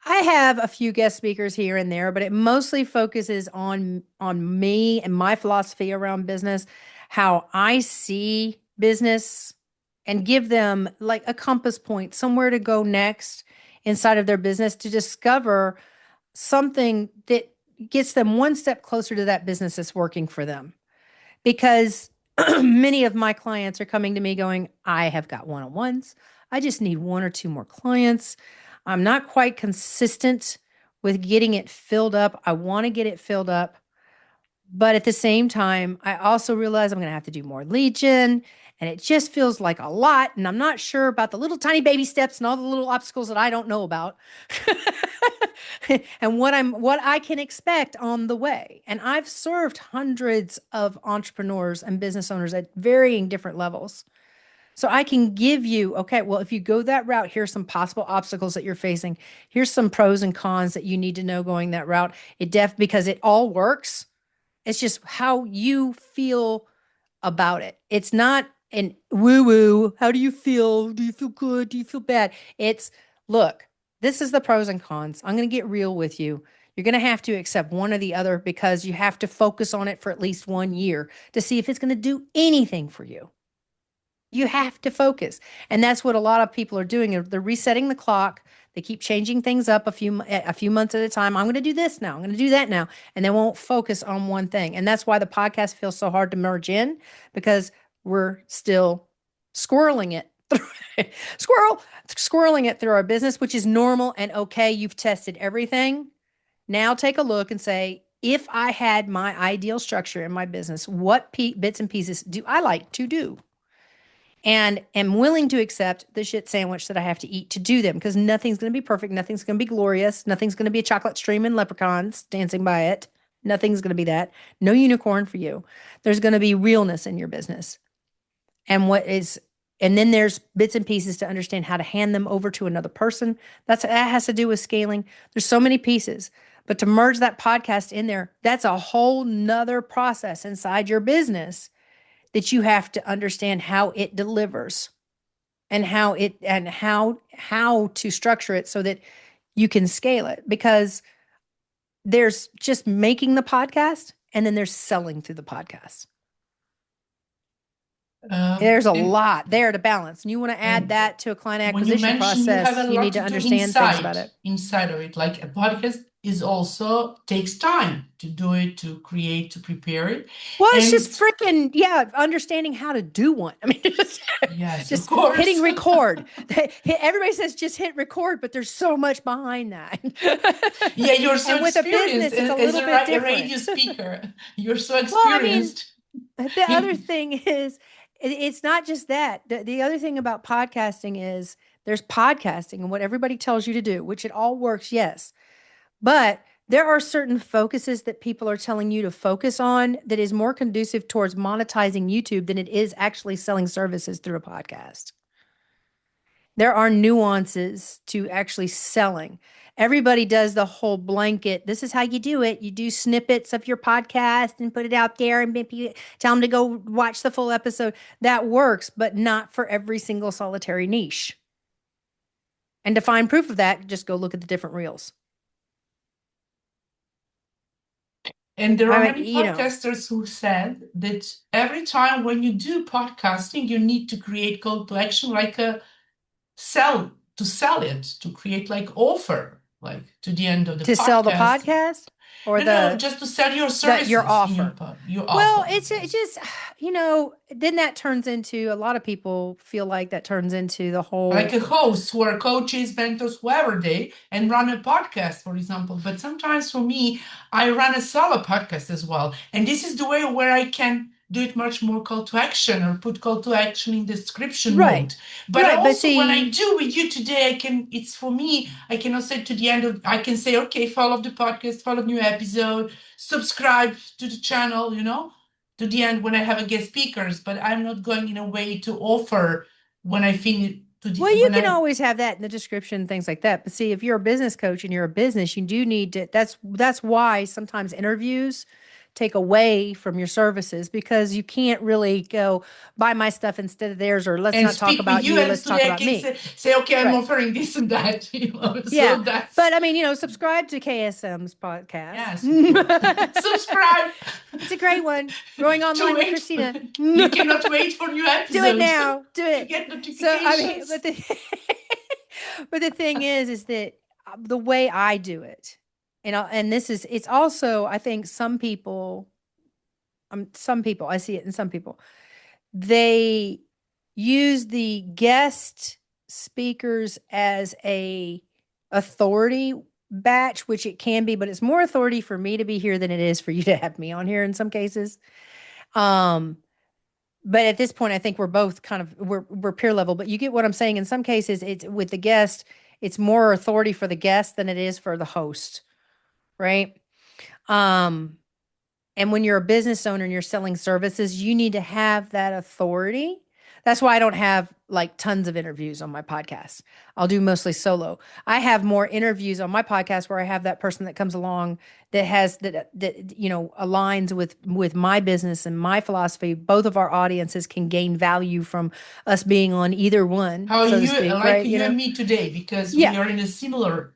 I have a few guest speakers here and there, but it mostly focuses on me and my philosophy around business, how I see business, and give them like a compass point, somewhere to go next inside of their business to discover something that gets them one step closer to that business that's working for them. Because many of my clients are coming to me going, I have got one-on-ones. I just need one or two more clients. I'm not quite consistent with getting it filled up. I want to get it filled up. But at the same time, I also realize I'm going to have to do more lead gen. And it just feels like a lot. And I'm not sure about the little tiny baby steps and all the little obstacles that I don't know about. And what I can expect on the way. And I've served hundreds of entrepreneurs and business owners at varying different levels. So I can give you, okay, well, if you go that route, here's some possible obstacles that you're facing. Here's some pros and cons that you need to know going that route. Because it all works. It's just how you feel about it. It's not and woo woo. How do you feel? Do you feel good? Do you feel bad? It's look, this is the pros and cons. I'm going to get real with you. You're going to have to accept one or the other because you have to focus on it for at least 1 year to see if it's going to do anything for you. You have to focus. And that's what a lot of people are doing. They're resetting the clock. They keep changing things up a few months at a time. I'm going to do this now. I'm going to do that now. And they won't focus on one thing. And that's why the podcast feels so hard to merge in because we're still squirreling it. Squirrel, squirreling it through our business, which is normal and okay. You've tested everything. Now take a look and say, if I had my ideal structure in my business, what bits and pieces do I like to do? And am willing to accept the shit sandwich that I have to eat to do them because nothing's going to be perfect. Nothing's going to be glorious. Nothing's going to be a chocolate stream and leprechauns dancing by it. Nothing's going to be that. No unicorn for you. There's going to be realness in your business. And and then there's bits and pieces to understand how to hand them over to another person. That has to do with scaling. There's so many pieces. But to merge that podcast in there, that's a whole nother process inside your business that you have to understand how it delivers and how to structure it so that you can scale it because there's just making the podcast and then there's selling through the podcast. There's a And lot there to balance. And you want to add and that to a client when you acquisition mention you have a process, you lot need to to do understand things about it. inside of it, like a podcast is also takes time to do it, to create, to prepare it. Well, it's just And freaking, yeah, understanding how to do one. I mean, yes, of just hitting course. record. Everybody says just hit record, but there's so much behind that. Yeah, you're so And with a experienced business, it's a as little a bit radio different. speaker. You're so Well, I mean, experienced. the other thing is, it's not just that. The other thing about podcasting is there's podcasting and what everybody tells you to do, which it all works, yes. But there are certain focuses that people are telling you to focus on that is more conducive towards monetizing YouTube than it is actually selling services through a podcast. There are nuances to actually selling. Everybody does the whole blanket. This is how you do it. You do snippets of your podcast and put it out there and maybe tell them to go watch the full episode. That works, but not for every single solitary niche. And to find proof of that, just go look at the different reels. And there are I many mean, podcasters who said that every time when you do podcasting, you need to create call to action like a sell it, to create like offer, like to the end of the to sell the podcast. podcast or No, no, just to sell your your services in offer. your Well, offer. it's Yes. just, then that turns into a lot of people feel like that turns into the Like whole a host who are coaches, mentors, whoever they, and run a podcast, for example. But sometimes for me, I run a solo podcast as well. And this is the way where I can do it much more call to action or put call to action in description right, mode. But right. But also when I see, do with you today, it's for me, I cannot say to the end of, I can say, okay, follow the podcast, follow new episode, subscribe to the channel, to the end when I have a guest speakers, but I'm not going in a way to offer when I finish well, you when can I always have that in the description, things like that. But see, if you're a business coach and you're a business, you do need to. That's why sometimes interviews take away from your services because you can't really go buy my stuff instead of theirs, or let's and not talk speak with about you, you, and let's talk today I about can me. say okay, I'm Right. offering this and that, Yeah. so that's But I mean, subscribe to KSM's podcast. yes, of course. Subscribe It's a great one. Growing to online with wait. Christina. You Do cannot wait for new it episodes now. Do to it. get So I mean, notifications. but the thing is that the way I do it, and this is it's also I think some people I see it in some people they use the guest speakers as a authority batch, which it can be, but it's more authority for me to be here than it is for you to have me on here in some cases. Um, but at this point, I think we're both kind of we're peer level. But you get what I'm saying. In some cases, it's with the guest, it's more authority for the guest than it is for the host, right? Um, and when you're a business owner and you're selling services, you need to have that authority That's why I don't have like tons of interviews on my podcast. I'll do mostly solo. I have more interviews on my podcast where I have that person that comes along that has that aligns with my business and my philosophy. Both of our audiences can gain value from us being on either one, How so to you speak, like right? you and me today because we Yeah. are in a similar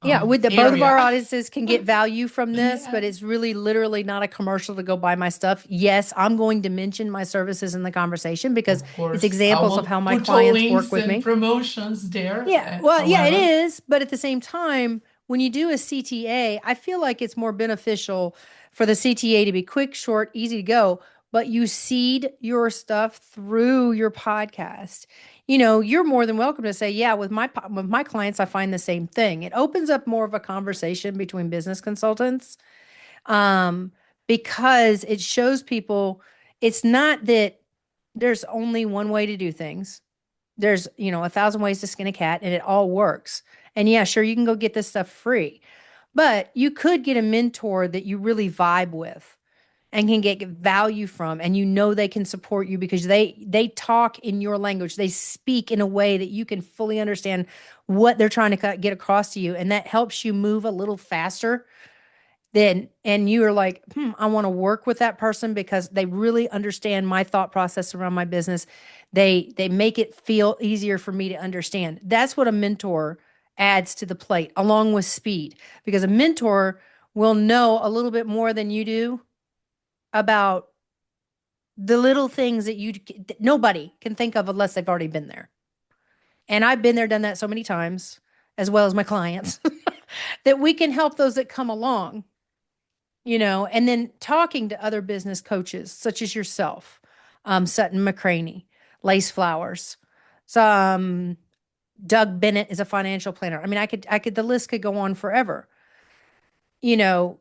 Yeah, with the both of our area. audiences can get value from this, but Yeah, it's really literally not a commercial to go buy my stuff. Yes, I'm going to mention my services in the conversation because of it's course. I examples of will how my put all clients work links with and me. promotions there. Yeah, well, yeah, it However, is, but at the same time, when you do a CTA, I feel like it's more beneficial for the CTA to be quick, short, easy to go, but you seed your stuff through your podcast. You're more than welcome to say, yeah, with my clients, I find the same thing. It opens up more of a conversation between business consultants, um, because it shows people it's not that there's only one way to do things. There's, 1,000 ways to skin a cat and it all works. And yeah, sure, you can go get this stuff free, but you could get a mentor that you really vibe with and can get value from, and they can support you because they talk in your language. They speak in a way that you can fully understand what they're trying to get across to you, and that helps you move a little faster then, and you are like, I want to work with that person because they really understand my thought process around my business. They make it feel easier for me to understand. That's what a mentor adds to the plate, along with speed, because a mentor will know a little bit more than you do about the little things that nobody can think of unless they've already been there. And I've been there, done that so many times, as well as my clients, that we can help those that come along, and then talking to other business coaches such as yourself, Sutton McCraney, Lace Flowers, some Doug Bennett is a financial planner. I mean, the list could go on forever. You know,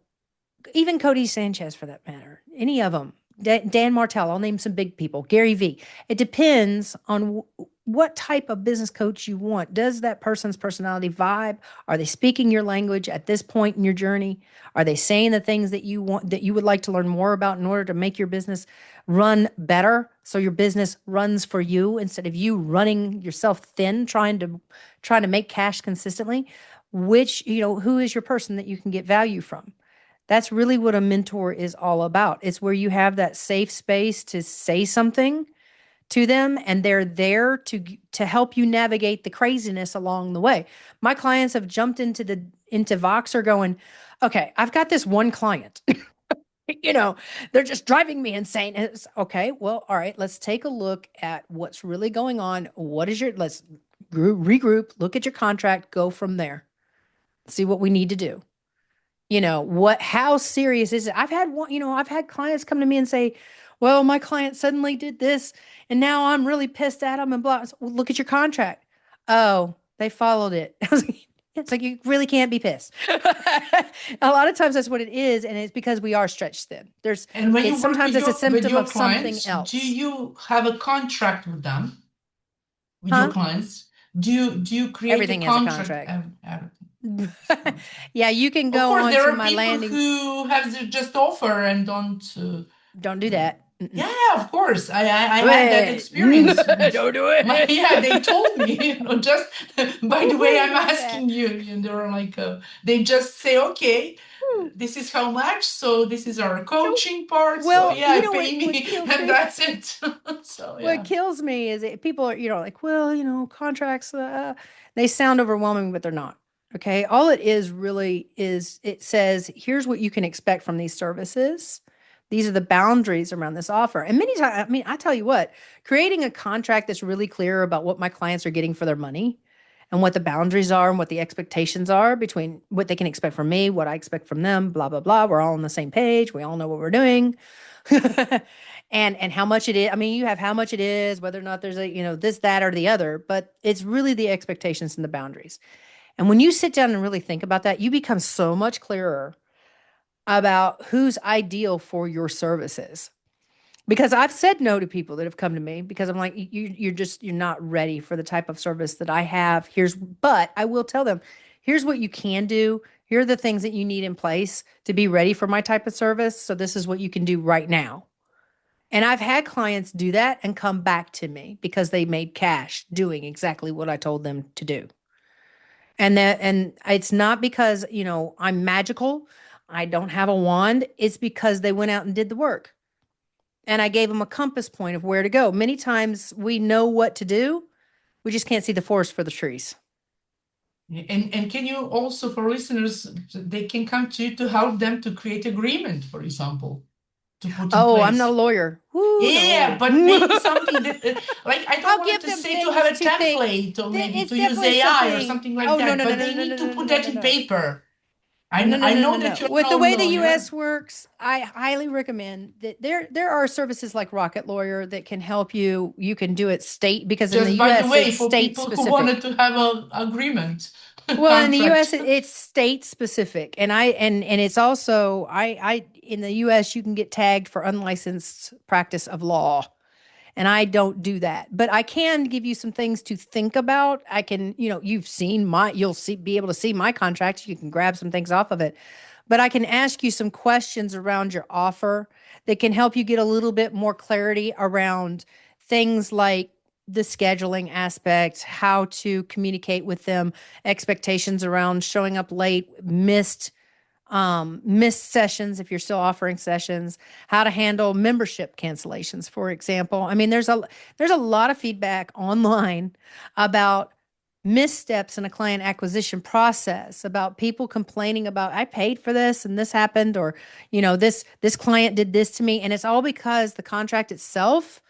Even Cody Sanchez for that matter, any of them. Dan Martell, I'll name some big people. Gary Vee. It depends on what type of business coach you want. Does that person's personality vibe? Are they speaking your language at this point in your journey? Are they saying the things that you want, that you would like to learn more about in order to make your business run better? So your business runs for you instead of you running yourself thin, trying to make cash consistently. Who is your person that you can get value from? That's really what a mentor is all about. It's where you have that safe space to say something to them, and they're there to help you navigate the craziness along the way. My clients have jumped into Voxer going, "Okay, I've got this one client. you know, they're just driving me insane." And it's okay. Well, all right, let's take a look at what's really going on. Let's regroup, look at your contract, go from there. See what we need to do. How serious is it? I've had clients come to me and say, well, my client suddenly did this and now I'm really pissed at them and blah. Well, look at your contract. Oh, they followed it. It's like, you really can't be pissed. A lot of times that's what it is. And it's because we are stretched thin. and when you work Sometimes it's a with symptom your of something clients, do else. you have a contract with them? With your Huh? clients? Do you create a Everything has a contract? contract. Fine. Yeah, you can Of go course, on there to are my people landing. who have just offer and don't. Don't do Uh, that. Mm-mm. yeah, yeah, of course. I had that Wait. experience with Don't do my. it. Yeah, they told me. Just by the way, Wait, I'm don't do that. asking you. And they were like, they just say, okay, Hmm. this is how much. So this is our Nope. coaching part. So Well, yeah, what pay what me, kills and me? that's it. So What yeah. kills me is people are, like, well, contracts, they sound overwhelming, but they're not. Okay. All it is really is it says, here's what you can expect from these services. These are the boundaries around this offer. And many times, I mean, I tell you what, creating a contract that's really clear about what my clients are getting for their money and what the boundaries are and what the expectations are between what they can expect from me, what I expect from them, blah, blah, blah. We're all on the same page. We all know what we're doing. And how much it is. I mean, you have how much it is, whether or not there's this, that, or the other, but it's really the expectations and the boundaries. And when you sit down and really think about that, you become so much clearer about who's ideal for your services. Because I've said no to people that have come to me because I'm like, you're not ready for the type of service that I have. But I will tell them, here's what you can do. Here are the things that you need in place to be ready for my type of service. So this is what you can do right now. And I've had clients do that and come back to me because they made cash doing exactly what I told them to do. And it's not because, I'm magical. I don't have a wand. It's because they went out and did the work. And I gave them a compass point of where to go. Many times we know what to do. We just can't see the forest for the trees. And can you also, for listeners, they can come to you to help them to create agreement, for example, to put in Oh, I'm not a place. lawyer. Whoo, Yeah, no. but maybe something that, like, I don't I'll want give to them say to have things a to think. template or maybe It's to use definitely AI or something. something like Oh, no, that, no, no, but no, they no, need no, to no, put no, that no, in no. paper. No, no, I no, no, know no. that you're With no the way the lawyer, US works, I highly recommend that there are services like Rocket Lawyer that can help you. You can do it state because in the just by the US way, it's for state people who wanted specific. to have a agreement, Well, in the US contract. it's state specific. And it's also I in the US you can get tagged for unlicensed practice of law. And I don't do that. But I can give you some things to think about. I can, you'll be able to see my contract. You can grab some things off of it. But I can ask you some questions around your offer that can help you get a little bit more clarity around things like the scheduling aspect, how to communicate with them, expectations around showing up late, missed sessions if you're still offering sessions, how to handle membership cancellations, for example. I mean, there's a lot of feedback online about missteps in a client acquisition process, about people complaining about I paid for this and this happened, or this client did this to me, and it's all because the contract itself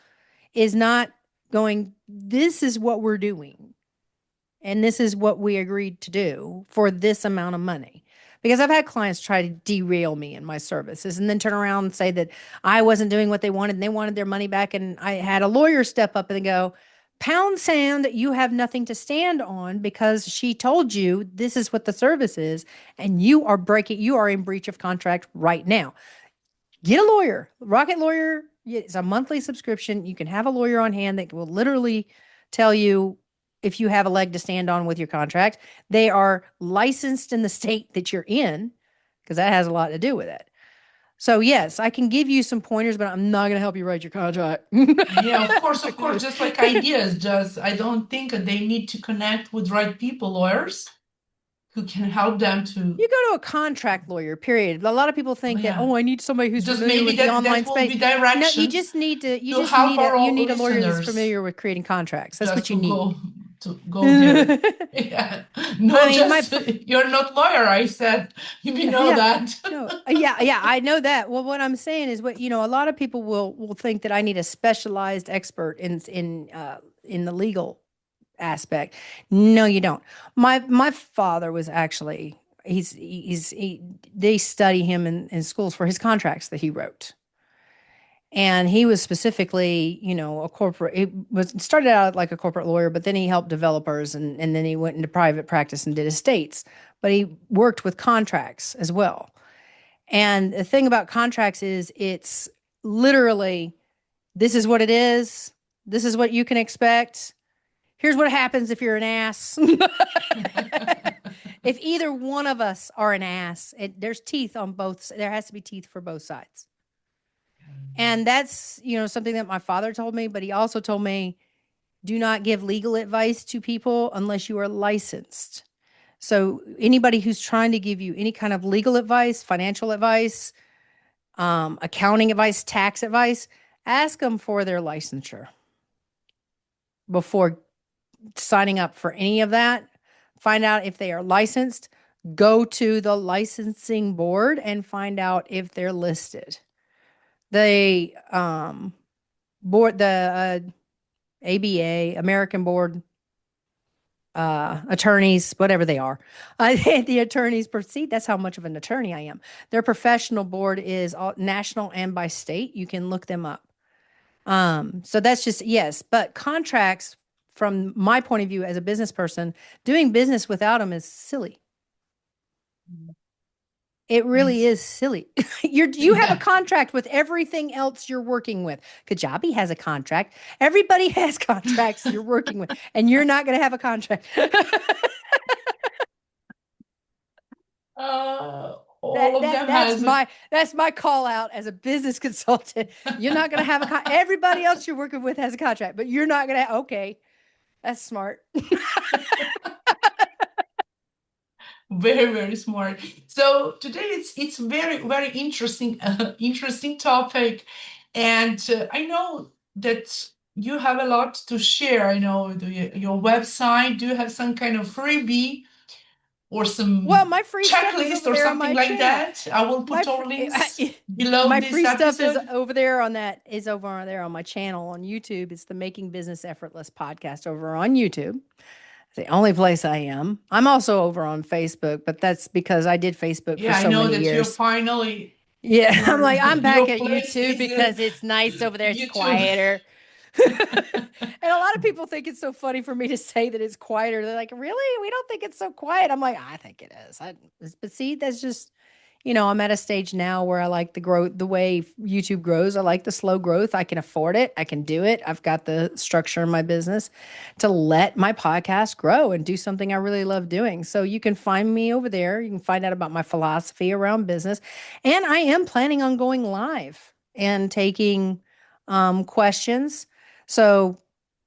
is not going, this is what we're doing and this is what we agreed to do for this amount of money. Because I've had clients try to derail me in my services and then turn around and say that I wasn't doing what they wanted and they wanted their money back. And I had a lawyer step up and go, pound sand, you have nothing to stand on because she told you this is what the service is and you are in breach of contract right now. Get a lawyer. Rocket Lawyer, it's a monthly subscription. You can have a lawyer on hand that will literally tell you if you have a leg to stand on with your contract. They are licensed in the state that you're in because that has a lot to do with it. So, yes, I can give you some pointers, but I'm not going to help you write your contract. Yeah, of course, just like ideas, just I don't think that they need to connect with right people, lawyers who can help them to, You go to a contract lawyer, period. A lot of people think that, yeah, oh, I need somebody who's just familiar maybe with the that online will space. be No, direction to help our you need a lawyer that's listeners familiar with creating contracts. That's just what you need. to go there. Yeah, I no, mean, just you're not lawyer. I said you know yeah, that. no, yeah, I know that. Well, what I'm saying is, a lot of people will think that I need a specialized expert in the legal aspect. No, you don't. My father was actually they study him in schools for his contracts that he wrote. And he was specifically, a corporate. He was started out like a corporate lawyer, but then he helped developers, and then he went into private practice and did estates. But he worked with contracts as well. And the thing about contracts is, it's literally, this is what it is. This is what you can expect. Here's what happens if you're an ass. If either one of us are an ass, there's teeth on both. There has to be teeth for both sides. And that's, something that my father told me, but he also told me, do not give legal advice to people unless you are licensed. So anybody who's trying to give you any kind of legal advice, financial advice, accounting advice, tax advice, ask them for their licensure before signing up for any of that. Find out if they are licensed. Go to the licensing board and find out if they're listed. The board, the ABA, American Board attorneys, whatever they are. The attorneys proceed. That's how much of an attorney I am. Their professional board is all, national and by state. You can look them up. So that's just, yes, but contracts, from my point of view as a business person, doing business without them is silly. It really Yes. is silly. You have a Yeah. contract with everything else you're working with. Kajabi has a contract. Everybody has contracts you're working with, and you're not going to have a contract. Uh, all of them has a that's my call out as a business consultant. You're not going to have everybody else you're working with has a contract, but you're not going to. Okay, that's smart. very, very smart. So today it's very, very interesting, interesting topic, and I know that you have a lot to share. I know your website. Do you have some kind of freebie or Well, some my free stuff is checklist over or there on something my like channel. that? I will My put our links below my this free stuff is episode. over there on that is over there on my channel on YouTube. It's the Making Business Effortless podcast over on YouTube. It's the only place I am. I'm also over on Facebook, but that's because I did Facebook for Yeah, I so know many that you're years. finally Yeah, I'm your like, I'm back your at place YouTube is because it's nice over there. It's YouTube. quieter. And a lot of people think it's so funny for me to say that it's quieter. They're like, really? We don't think it's so quiet. I'm like, I think it is. But see, that's just, I'm at a stage now where I like the growth, the way YouTube grows. I like the slow growth. I can afford it. I can do it. I've got the structure in my business to let my podcast grow and do something I really love doing. So you can find me over there. You can find out about my philosophy around business. And I am planning on going live and taking questions. So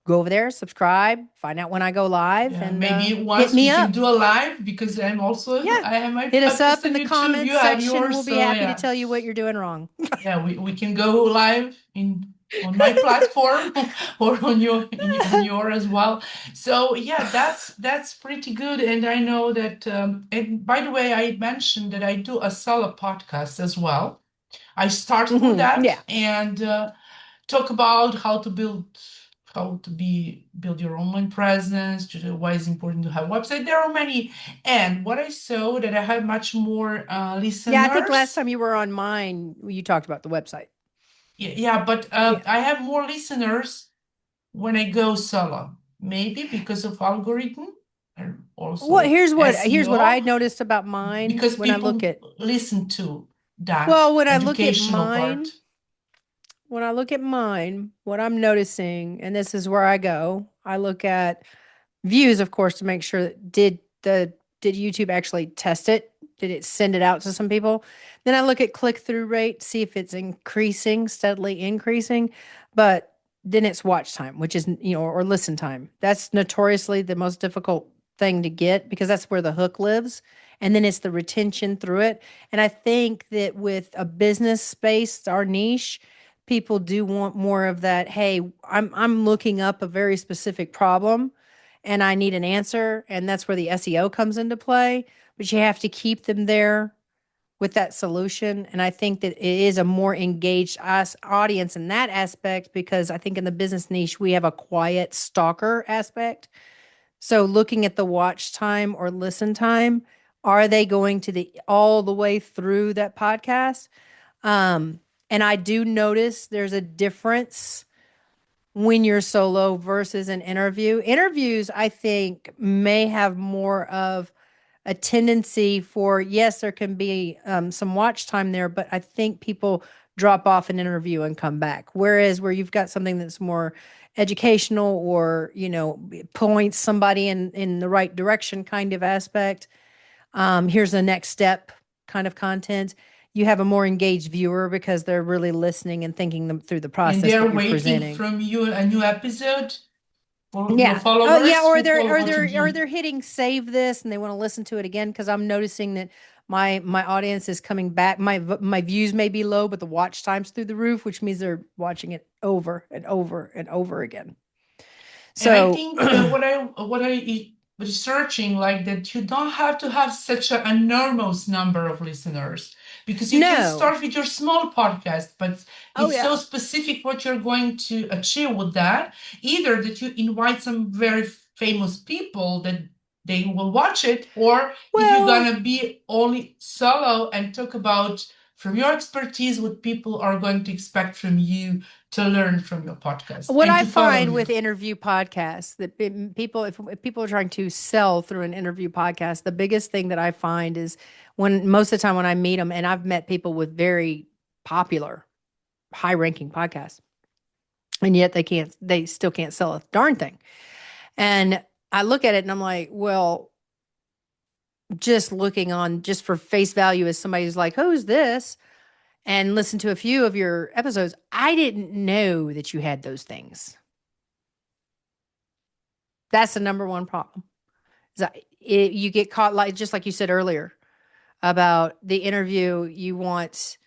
go over there, subscribe, find out when I go live, Yeah, and maybe hit once me we can up. do a live because I'm also Yeah. I have my Hit us podcast up in on the YouTube. You comments have section. yours, We'll be so happy to yeah. tell you what you're doing wrong. Yeah, we can go live in on my platform or on on your as well. So yeah, that's pretty good. And I know that and by the way, I mentioned that I do a solo podcast as well. I start with that Yeah. and talk about how to build your online presence, why it's important to have a website. There are many, and what I saw that I had much more Yeah. I think last listeners. time you were on mine, you talked about the website. Yeah, but Yeah. I have more listeners when I go solo. Maybe because of algorithm and Well, also here's what I SEO, noticed about mine because when I look people at listen to that well, educational part. when I look at mine, what I'm noticing, and this is where I go, I look at views, of course, to make sure that did YouTube actually test it? Did it send it out to some people? Then I look at click through rate, see if it's increasing, steadily increasing. But then it's watch time, which is or listen time. That's notoriously the most difficult thing to get because that's where the hook lives. And then it's the retention through it. And I think that with a business space, our niche, people do want more of that. Hey, I'm looking up a very specific problem and I need an answer. And that's where the SEO comes into play. But you have to keep them there with that solution. And I think that it is a more engaged us audience in that aspect because I think in the business niche, we have a quiet stalker aspect. So looking at the watch time or listen time, are they going to the all the way through that podcast? And I do notice there's a difference when you're solo versus an interview. Interviews, I think, may have more of a tendency for, yes, there can be some watch time there, but I think people drop off an interview and come back. Whereas where you've got something that's more educational or, points somebody in the right direction kind of aspect, here's the next step kind of content. You have a more engaged viewer because they're really listening and thinking them through the And process they're that you're waiting presenting. from you a new episode for your Yeah. Oh, yeah. followers Or who they're follow or what you they're or do. they're hitting save this and they want to listen to it again because I'm noticing that my audience is coming back. My views may be low, but the watch time's through the roof, which means they're watching it over and over and over again. And I So think what I researching like that you don't have to have such an enormous number of listeners because you can no. start with your small podcast, but Oh it's so yeah. specific what you're going to achieve with that. Either that you invite some very famous people that they will watch it, or if you're Well, gonna be only solo and talk about from your expertise what people are going to expect from you to learn from your podcast what and I to follow find with you. interview podcasts that people, if people are trying to sell through an interview podcast, the biggest thing that I find is when most of the time when I meet them, and I've met people with very popular, high ranking podcasts, and yet they still can't sell a darn thing. And I look at it and I'm like, well, just looking on just for face value as somebody who's like, who's this? And listen to a few of your episodes. I didn't know that you had those things. That's the number one problem. You get caught, like just like you said earlier about the interview. You want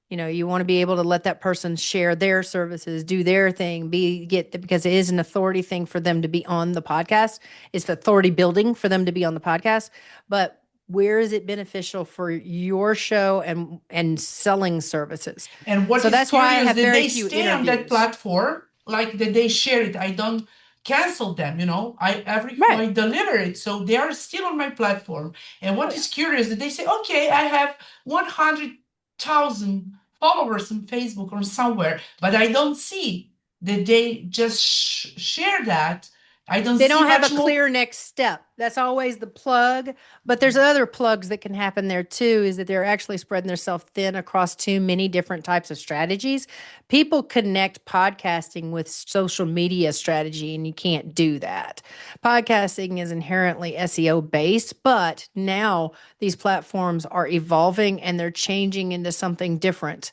to be able to let that person share their services, do their thing, because it is an authority thing for them to be on the podcast. It's authority building for them to be on the podcast. But where is it beneficial for your show and selling services? And what So is that's why I curious have that very they few stay on that interviews. platform, like that they share it. I don't cancel them, I Right. deliver it. So they are still on my platform. And Oh what yeah. is curious that they say, okay, I have 100,000 followers on Facebook or somewhere, but I don't see that they just share that. I don't They see don't have a much more. clear next step. That's always the plug. But there's other plugs that can happen there too, is that they're actually spreading themselves thin across too many different types of strategies. People connect podcasting with social media strategy, and you can't do that. Podcasting is inherently SEO based, but now these platforms are evolving and they're changing into something different.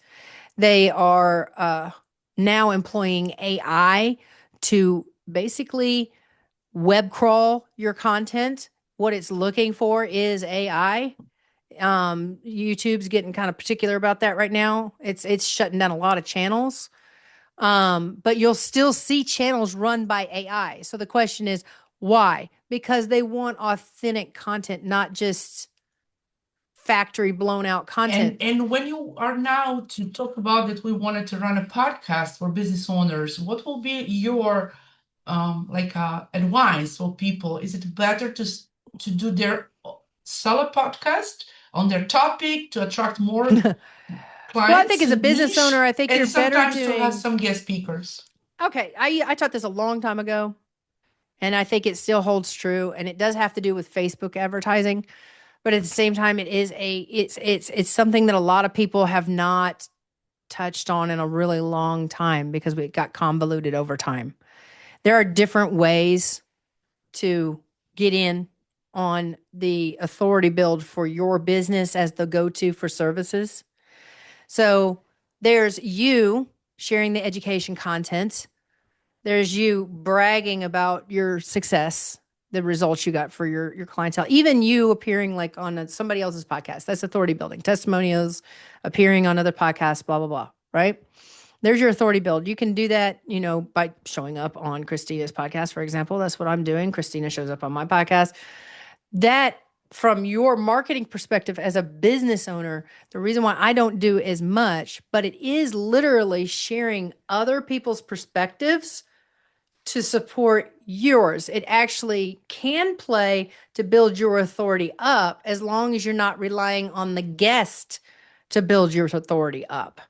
They are now employing AI to basically web crawl your content. What it's looking for is AI. YouTube's getting kind of particular about that right now. It's shutting down a lot of channels. But you'll still see channels run by AI. So the question is, why? Because they want authentic content, not just factory blown out content. And when you are now to talk about that, we wanted to run a podcast for business owners. What will be your advice for people? Is it better to do their solo podcast on their topic to attract more Well, I think clients as a and business owner, niche, I think and you're better sometimes to have doing. some guest speakers? Okay, I taught this a long time ago, and I think it still holds true. And it does have to do with Facebook advertising, but at the same time, it's something that a lot of people have not touched on in a really long time because we got convoluted over time. There are different ways to get in on the authority build for your business as the go-to for services. So there's you sharing the education content. There's you bragging about your success, the results you got for your clientele. Even you appearing like on somebody else's podcast. That's authority building. Testimonials, appearing on other podcasts, blah, blah, blah. Right? There's your authority build. You can do that, by showing up on Kristina's podcast, for example. That's what I'm doing. Kristina shows up on my podcast. That, from your marketing perspective as a business owner, the reason why I don't do as much, but it is literally sharing other people's perspectives to support yours. It actually can play to build your authority up as long as you're not relying on the guest to build your authority up.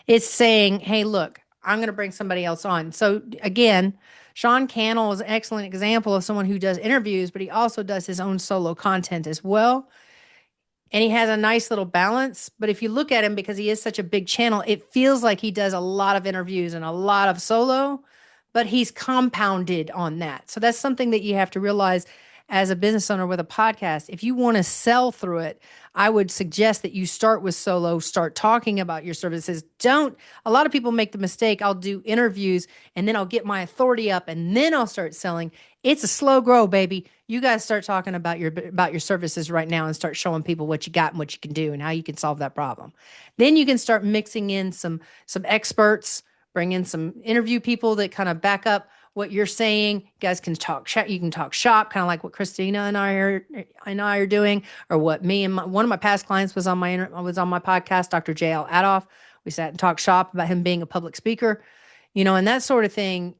It's saying, hey, look, I'm going to bring somebody else on. So again, Sean Cannell is an excellent example of someone who does interviews, but he also does his own solo content as well. And he has a nice little balance. But if you look at him, because he is such a big channel, it feels like he does a lot of interviews and a lot of solo, but he's compounded on that. So that's something that you have to realize as a business owner with a podcast. If you want to sell through it, I would suggest that you start with solo, start talking about your services. A lot of people make the mistake, I'll do interviews and then I'll get my authority up and then I'll start selling. It's a slow grow, baby. You guys start talking about your services right now and start showing people what you got and what you can do and how you can solve that problem. Then you can start mixing in some experts, bring in some interview people that kind of back up what you're saying. You guys can talk shop. You can talk shop, kind of like what Kristina and I are doing, or what me and one of my past clients was on my podcast, Dr. JL Adoff. We sat and talked shop about him being a public speaker, and that sort of thing.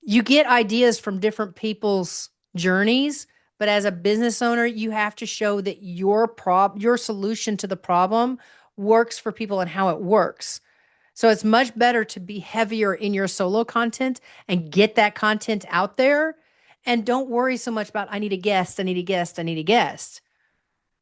You get ideas from different people's journeys, but as a business owner, you have to show that your solution to the problem works for people and how it works. So it's much better to be heavier in your solo content and get that content out there. And don't worry so much about, I need a guest, I need a guest, I need a guest,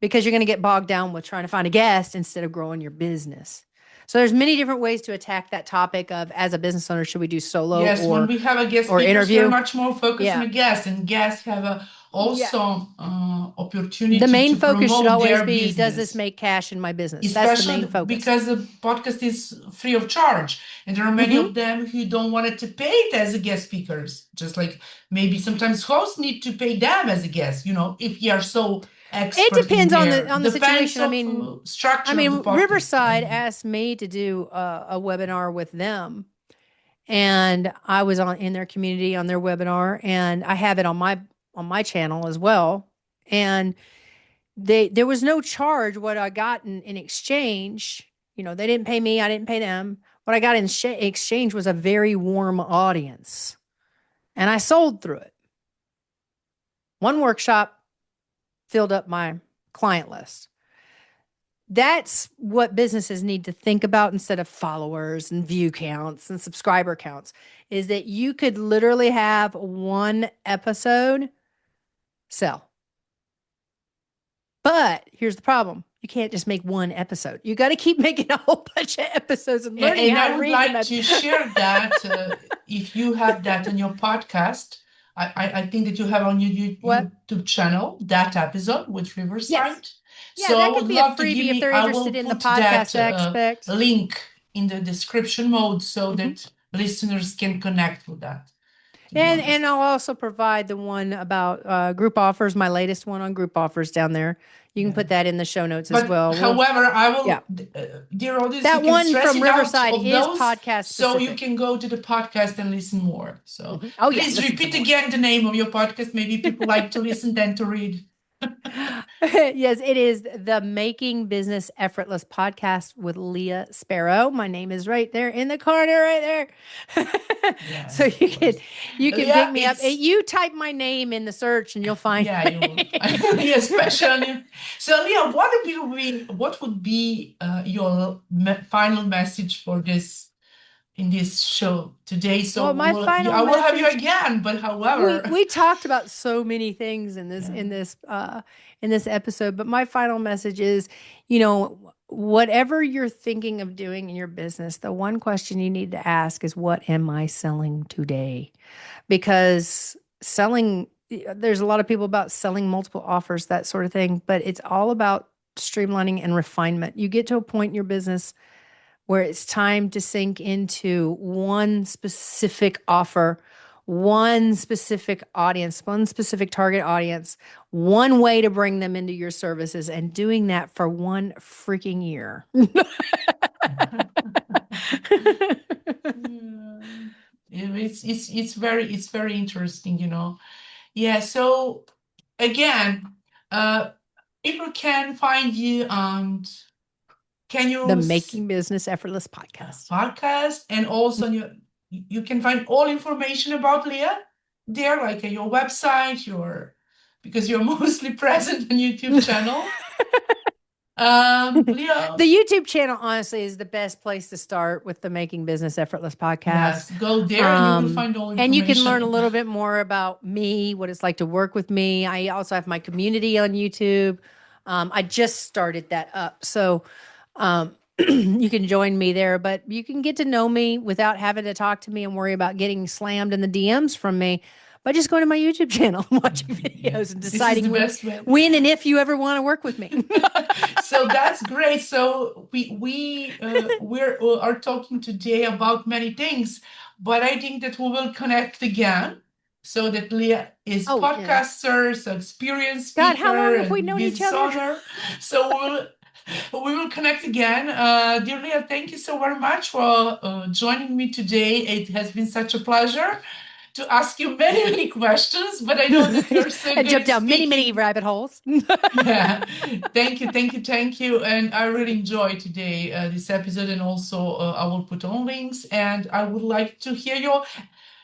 because you're going to get bogged down with trying to find a guest instead of growing your business. So there's many different ways to attack that topic of, as a business owner, should we do solo Yes, when or we have a guest or speakers, we're interview? much more focused on Yeah. a guest, and guests have a Yeah. also The opportunity main to focus should promote always their be, does this business, make cash in my business? That's the main especially focus. because the podcast is free of charge, and there are many Hmm. of them who don't want it to pay it as a guest speakers, just like maybe sometimes hosts need to pay them as a guest, if you are so It expert in depends on there. the Depends situation. I of mean, structure of the podcast. Riverside asked me to do a webinar with them, and I was on in their community on their webinar, and I have it on my channel as well. And there was no charge. What I got in exchange, they didn't pay me, I didn't pay them. What I got in exchange was a very warm audience, and I sold through it. One workshop filled up my client list. That's what businesses need to think about instead of followers and view counts and subscriber counts, is that you could literally have one episode sell. But here's the problem. You can't just make one episode. You got to keep making a whole bunch of episodes and learning And how I to would read like them. to share that if you have that on your podcast. I think that you have on your What? YouTube channel that episode with Yes. Riverside. Yeah, So I that would could be a love to freebie if they're I will interested in the put that podcast aspect. link in the description mode so Mhm. that listeners can connect with that, to be And honest. I'll also provide the one about group offers, my latest one on group offers down there. You can Yeah. put that in the show notes as But well. however, I Yeah. will, dear audience, you That can one stress from it out Riverside of is those podcast so you specific. can go to the podcast and listen more. So Oh yeah, please listen some repeat more. again the name of your podcast. Maybe people like to listen than to read. Yes, it is the Making Business Effortless podcast with Leah Sparrow. My name is right there in the corner, right there. So Yes, of course. you can pick Yeah, me up. it's You type my name in the search and you'll find yeah, you will me. find yeah, especially. So Leah, what would be your final message for this in this show today? So Well, my final I will have you message, again, but we however, we talked about so many things yeah. in this episode, but my final message is, whatever you're thinking of doing in your business, the one question you need to ask is, what am I selling today? Because selling, there's a lot of people about selling multiple offers, that sort of thing, but it's all about streamlining and refinement. You get to a point in your business where it's time to sink into one specific offer, one specific audience, one specific target audience, one way to bring them into your services, and doing that for one freaking year. Yeah. It's very interesting, Yeah, so again, uh people can find you on can The you Making Business Effortless podcast. podcast, and also you can find all information about Leah there, like your website, your because you're mostly present on YouTube channel. Leah, The YouTube channel, honestly, is the best place to start with the Making Business Effortless podcast. yes, go there and you will find all And you can learn a information. little bit more about me, what it's like to work with me. I also have my community on YouTube. I just started that up. So you can join me there, but you can get to know me without having to talk to me and worry about getting slammed in the DMs from me by just going to my YouTube channel and watching Yeah, videos and this is the deciding best way. when and if you ever want to work with me. So that's great. So we are talking today about many things, but I think that we will connect again. So that Leah is Oh, yeah. podcaster, so experienced God, how long speaker, have we and known each business other? owner. So we will connect again. Dear Leah, thank you so very much for joining me today. It has been such a pleasure to ask you many, many questions, but I know that you're so And good jump at down many, many speaking. rabbit holes. Yeah, thank you, thank you, thank you. And I really enjoyed today this episode, and also I will put on links, and I would like to hear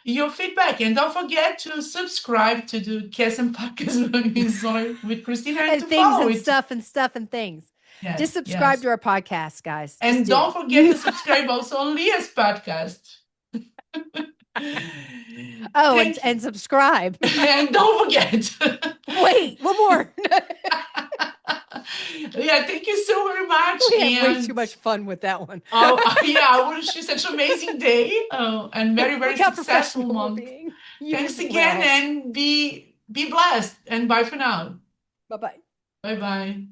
your feedback. And don't forget to subscribe to the KSM Podcast with Christina and And to things follow and it. stuff and stuff and things. Just Yes, subscribe yes. to our podcast, guys. Just And do don't it. forget to subscribe also on Leah's podcast. Oh, Thank you. and subscribe. And don't forget. Wait, one more. Yeah, thank you so very much. We had way too And much fun with that one. oh, yeah, I wish you such an amazing day and very, very Look how successful professional we're month. being. You Thanks as again well. and Be blessed and bye for now. Bye bye. Bye bye.